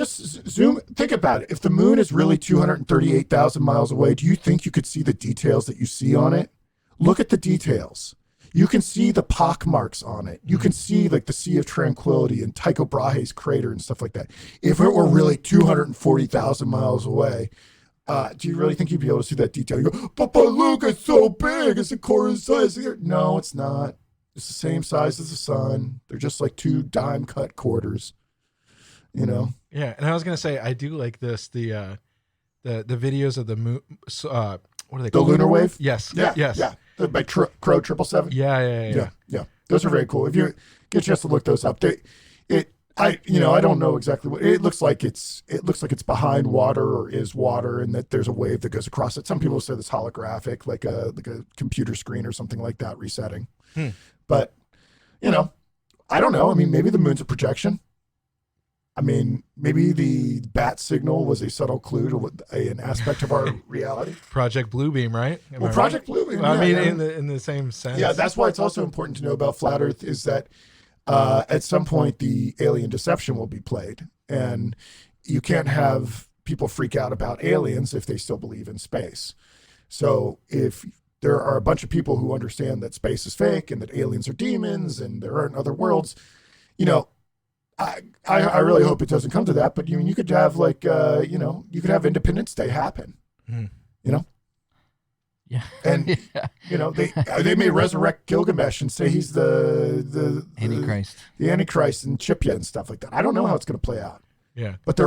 zoom. Think about it. If the moon is really 238,000 miles away, do you think you could see the details that you see on it? Look at the details. You can see the pock marks on it. You can see like the Sea of Tranquility and Tycho Brahe's crater and stuff like that. If it were really 240,000 miles away, do you really think you'd be able to see that detail? You go, but look, it's so big. It's a quarter size. No, it's not. It's the same size as the sun. They're just like two dime cut quarters. You know. yeah. And I was gonna say, I do like this. The videos of the moon. What are they The called? lunar wave. Yes. Yeah. Yes. Yeah. By Crow 777. Yeah. Yeah. Those are very cool. If you get a chance to look those up, I don't know exactly what it looks like. It looks like it's behind water or is water, and that there's a wave that goes across it. Some people say it's holographic, like a computer screen or something like that resetting. But I don't know. I mean, maybe the moon's a projection. I mean, maybe the bat signal was a subtle clue to an aspect of our reality. Project Bluebeam, right? Am I right? Project Bluebeam. I mean, yeah. in the same sense. Yeah, that's why it's also important to know about flat Earth is that at some point the alien deception will be played, and you can't have people freak out about aliens if they still believe in space. So if there are a bunch of people who understand that space is fake and that aliens are demons and there aren't other worlds, I really hope it doesn't come to that. But you could have you could have Independence Day happen. Yeah. And they may resurrect Gilgamesh and say he's the Antichrist. the Antichrist and chip you and stuff like that. I don't know how it's going to play out. Yeah. But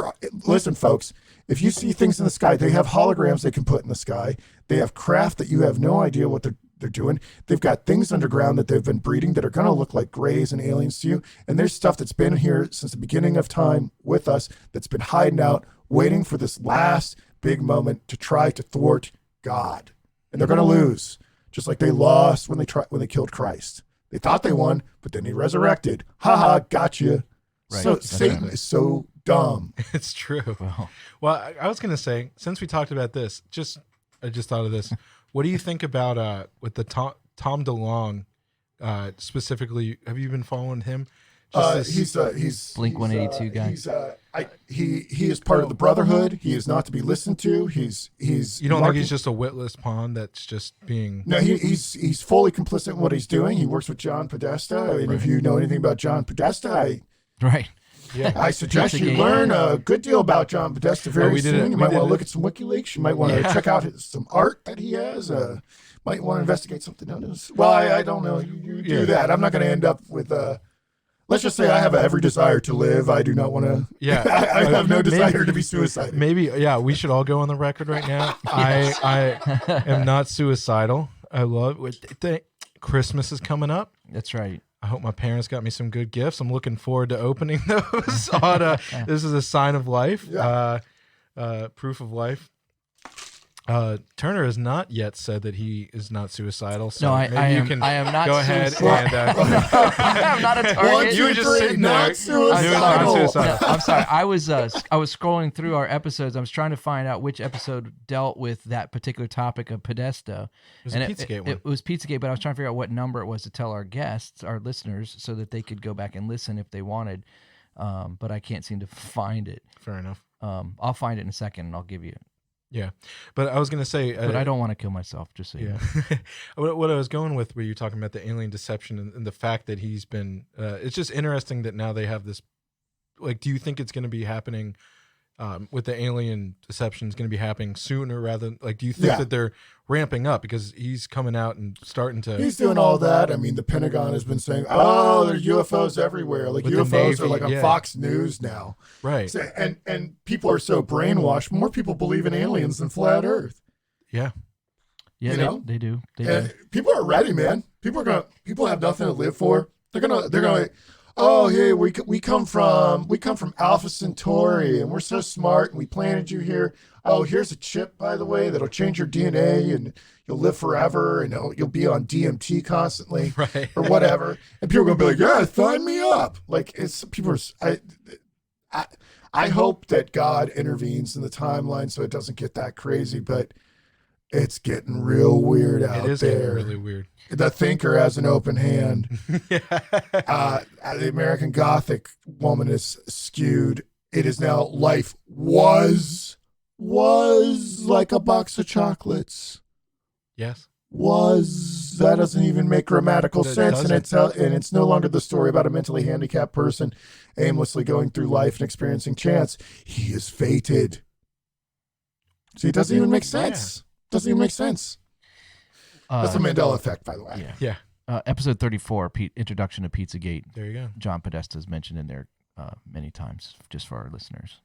listen, folks, if you see things in the sky, they have holograms they can put in the sky. They have craft that you have no idea what they're doing. They've got things underground that they've been breeding that are going to look like grays and aliens to you. And there's stuff that's been here since the beginning of time with us that's been hiding out, waiting for this last big moment to try to thwart God. and they're going to lose, just like they lost when they killed Christ. They thought they won, but then he resurrected. Ha ha, gotcha. Right. So That's Satan right. is so dumb. It's true. Well, Well, I was gonna say, since we talked about this, I just thought of this. What do you think about with the Tom DeLonge specifically? Have you been following him? He's Blink-182 guy. He is part of the Brotherhood. He is not to be listened to. He's You don't think he's just a witless pawn that's just being? No, he's fully complicit in what he's doing. He works with John Podesta, and if you know anything about John Podesta, right. I suggest you Pizzagate. learn a good deal about John Podesta very we did soon. it. You We might did want to it. look at some WikiLeaks. You might want to check out some art that he has. Might want to investigate something else. Well, I don't know. You do that. I'm not going to end up with let's just say I have every desire to live. I do not want to. Yeah. I have no Maybe- desire to be suicidal. Maybe, yeah. We should all go on the record right now. I am not suicidal. I love. Christmas is coming up. That's right. I hope my parents got me some good gifts. I'm looking forward to opening those. This is a sign of life, proof of life. Turner has not yet said that he is not suicidal. So No, maybe I you am- can I am not go ahead suicidal. and. I'm not a target. You were just sitting there. Not suicidal. You were not suicidal. No, I'm sorry. I was scrolling through our episodes. I was trying to find out which episode dealt with that particular topic of Podesta. It was a Pizzagate one. It was Pizzagate, but I was trying to figure out what number it was to tell our guests, our listeners, so that they could go back and listen if they wanted. But I can't seem to find it. Fair enough. I'll find it in a second and I'll give you it. Yeah, but I was gonna say, But I don't want to kill myself, just so you know. yeah. What I was going with, where you're talking about the alien deception and the fact that he's been, it's just interesting that now they have this. Like, do you think it's going to be happening with the alien deception? Is going to be happening sooner rather than like? Do you think that they're ramping up because he's coming out and starting to? He's doing all that. I mean, the Pentagon has been saying, "Oh, there's UFOs everywhere." Like With the UFOs are Navy, like on yeah. Fox News now. Right. So, and people are so brainwashed. More people believe in aliens than flat Earth. Yeah. Yeah, You know? they do. They And do. people are ready, man. People have nothing to live for. They're gonna. Oh, hey, we come from Alpha Centauri, and we're so smart, and we planted you here. Oh, here's a chip, by the way, that'll change your DNA, and you'll live forever, and you'll be on DMT constantly, Right. or whatever. And people are gonna be like, yeah, sign me up. Like I hope that God intervenes in the timeline so it doesn't get that crazy, but it's getting real weird out It is there. getting really weird. The thinker has an open hand. The American Gothic woman is skewed. It is now life was like a box of chocolates. Yes. Was that doesn't even make grammatical That sense, and doesn't. it's no longer the story about a mentally handicapped person aimlessly going through life and experiencing chance. He is fated. See, it doesn't even make sense. Doesn't even make sense. That's the Mandela effect, by the way. Yeah. Yeah. Episode 34, Introduction to Pizzagate. There you go. John Podesta is mentioned in there many times, just for our listeners.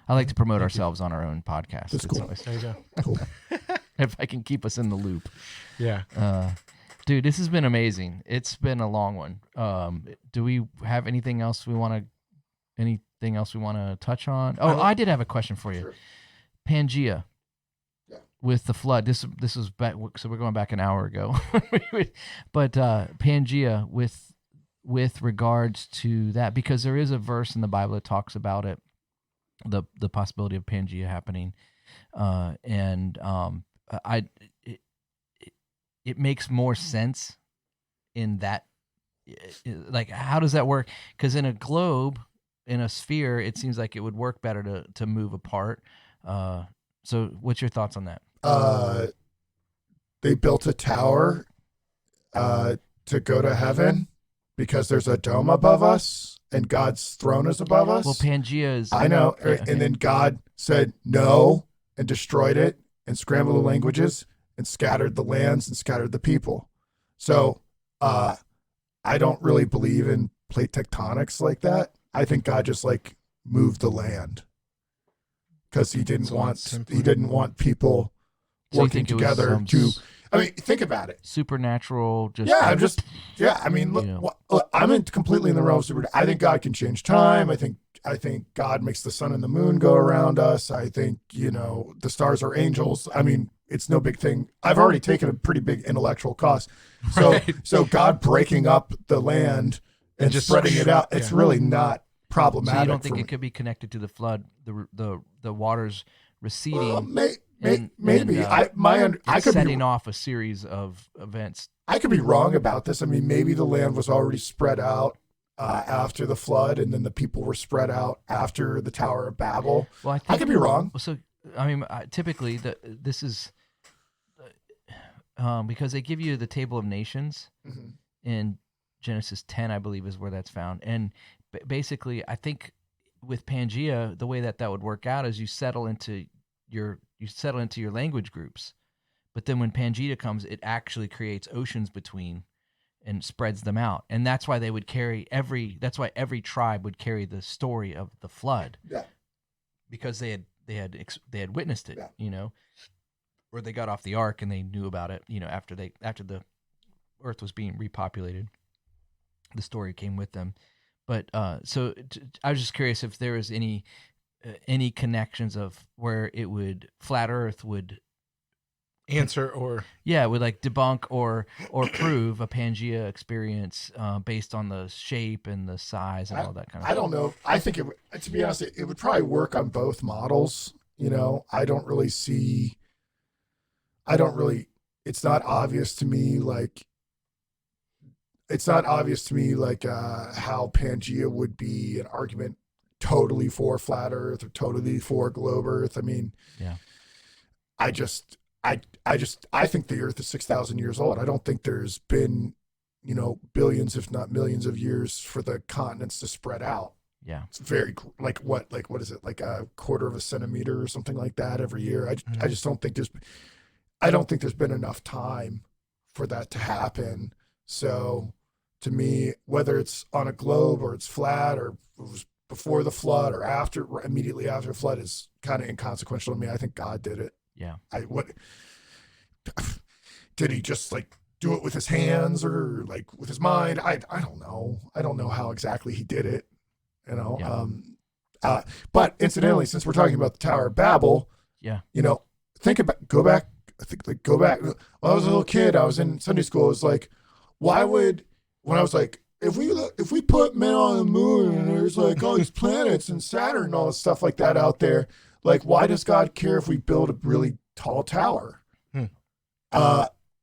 I like to promote ourselves on our own podcast. That's It's cool. always- There you go. Cool. if I can keep us in the loop. Yeah. Dude, this has been amazing. It's been a long one. Do we have anything else we want to touch on? Oh, I did have a question for you. Sure. Pangea. Yeah. With the flood, this was back, so we're going back an hour ago. But Pangea with regards to that, because there is a verse in the Bible that talks about it, the possibility of Pangea happening, it makes more sense in that. Like, how does that work? Because in a globe, in a sphere, it seems like it would work better to move apart. So what's your thoughts on that? They built a tower to go to heaven because there's a dome above us and God's throne is above us. Well, Pangea is. I know. Yeah, okay. And then God said no and destroyed it and scrambled the languages and scattered the lands and scattered the people. So I don't really believe in plate tectonics like that. I think God just like moved the land because he didn't want people So you working think it was together some to. I mean, think about it. supernatural. I mean, look, I'm completely in the realm of super. I think God can change time. I think God makes the sun and the moon go around us. I think, the stars are angels. I mean, it's no big thing. I've already taken a pretty big intellectual cost. So so God breaking up the land and just spreading it out, it's really not problematic. So you don't think for it could be connected to the flood, the waters receding? Well, and- maybe. and, I could setting be off a series of events. I could be wrong about this. I mean, maybe the land was already spread out after the flood, and then the people were spread out after the Tower of Babel. Well, I could be wrong. Well, so I mean, typically this is because they give you the table of nations in Genesis 10, I believe, is where that's found. And basically, I think with Pangea, the way that would work out is you settle into your language groups. But then when Pangea comes, it actually creates oceans between and spreads them out. And that's why they would that's why every tribe would carry the story of the flood. Yeah. Because they had witnessed it, Yeah. Or they got off the ark and they knew about it, after the earth was being repopulated. The story came with them. But I was just curious if there was any connections of where flat earth would Answer or would like debunk or prove a Pangea experience based on the shape and the size and all that kind of I stuff. don't know. I think to be honest, it would probably work on both models. It's not obvious to me like how Pangea would be an argument totally for flat earth or totally for globe earth. I mean, Yeah. I think the earth is 6,000 years old. I don't think there's been, billions, if not millions of years for the continents to spread out. Yeah. It's very what is it? Like a quarter of a centimeter or something like that every year. I just don't think there's been enough time for that to happen. So to me, whether it's on a globe or it's flat or it was before the flood or immediately after the flood is kind of inconsequential to me. I think God did it. Yeah. Did he just like do it with his hands or like with his mind? I don't know. I don't know how exactly he did it, Yeah. But incidentally, since we're talking about the Tower of Babel, Yeah. go back. When I was a little kid, I was in Sunday school. It was like, when I was like, if we put men on the moon and there's like all these planets and Saturn and all this stuff like that out there, like, why does God care if we build a really tall tower?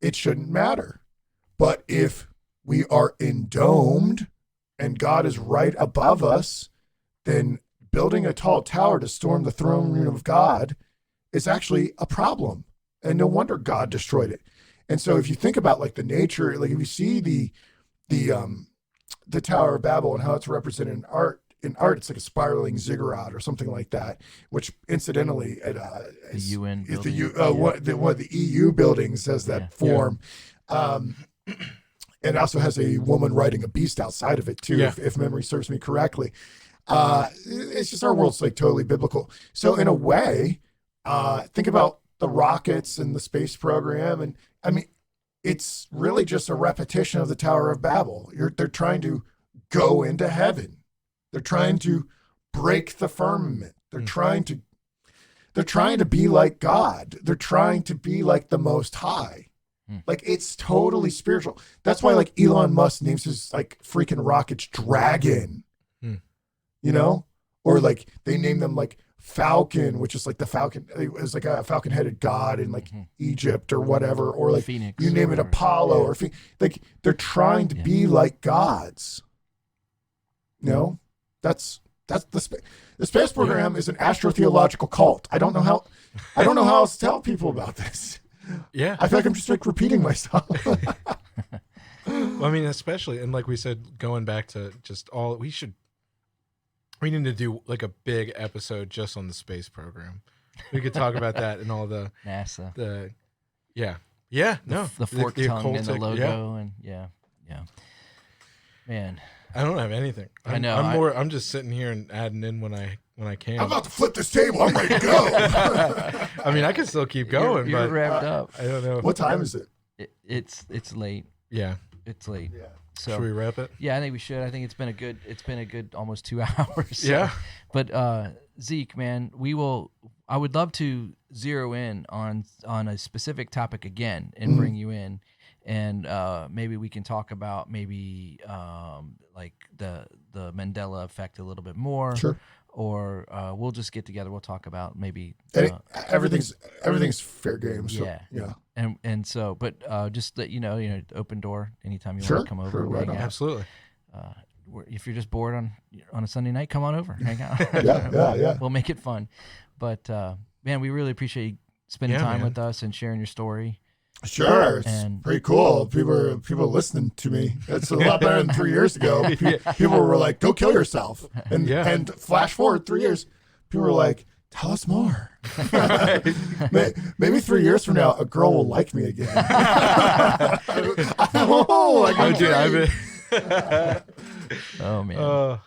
It shouldn't matter. But if we are endomed and God is right above us, then building a tall tower to storm the throne room of God is actually a problem. And no wonder God destroyed it. And so if you think about like the nature, like if you see the Tower of Babel and how it's represented in art, it's like a spiraling ziggurat or something like that, which incidentally The UN is building. one of the EU buildings has that form. And it also has a woman riding a beast outside of it too, if memory serves me correctly. It's just our world's like totally biblical. So in a way, think about the rockets and the space program. And I mean, it's really just a repetition of the Tower of Babel. They're trying to go into heaven. They're trying to break the firmament. They're trying to be like God. They're trying to be like the Most High. Like it's totally spiritual. That's why like Elon Musk names his like freaking rockets Dragon. Or like they name them like Falcon, which is like the falcon. It was like a falcon-headed god in like Egypt or whatever. Or like Phoenix you name it Apollo or like they're trying to be like gods. That's the space program is an astrotheological cult. I don't know how else to tell people about this. Yeah. I feel like I'm just like repeating myself. Well, I mean, especially, and like we said, going back to just we need to do like a big episode just on the space program. We could talk about that and all the NASA. the The fork tongue and the occultic- logo and yeah. Man. I don't have anything. I know, I'm just sitting here and adding in when I can. I'm about to flip this table. I'm ready to go. I mean, I can still keep going, You're but wrapped up. I don't know. What time is it? It's late. Yeah. It's late. Yeah. So Should we wrap it? yeah, I think we should. I think it's been a good almost 2 hours. So. Yeah. But Zeke, man, I would love to zero in on a specific topic again and bring you in, and maybe we can talk about maybe like the Mandela effect a little bit more. Sure. Or we'll just get together. We'll talk about maybe everything's fair game. So, yeah. And so, but just let you know, open door anytime you Sure, want to come over. sure, and right hang on. out. Absolutely. If you're just bored on a Sunday night, come on over, hang out. Yeah. We'll make it fun. But man, we really appreciate you spending time with us and sharing your story. Sure, it's And- pretty cool. People are listening to me. It's a lot better than 3 years ago. People were like, "Go kill yourself," and flash forward 3 years, people were like, "Tell us more." Maybe 3 years from now, a girl will like me again. Oh man.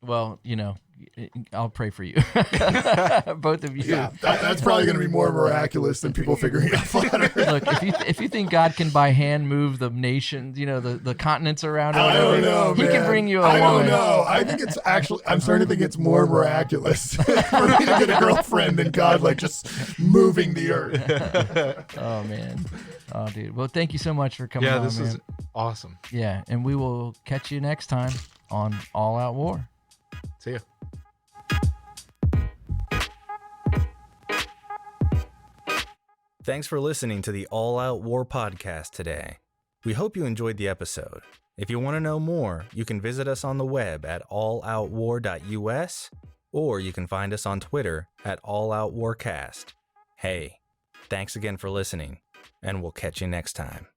Well, I'll pray for you, both of you. Yeah, that's probably going to be more miraculous than people figuring out flat Earth. Look, if you think God can by hand move the nations, the continents around, or I whatever, don't know, He man. can bring you a I woman. don't know. I think it's actually. I'm starting to think it's more miraculous for me to get a girlfriend than God just moving the earth. Oh man, oh dude. Well, thank you so much for coming on, This man. is awesome. Yeah, and we will catch you next time on All Out War. See ya. Thanks for listening to the All Out War podcast today. We hope you enjoyed the episode. If you want to know more, you can visit us on the web at alloutwar.us, or you can find us on Twitter at alloutwarcast. Hey, thanks again for listening, and we'll catch you next time.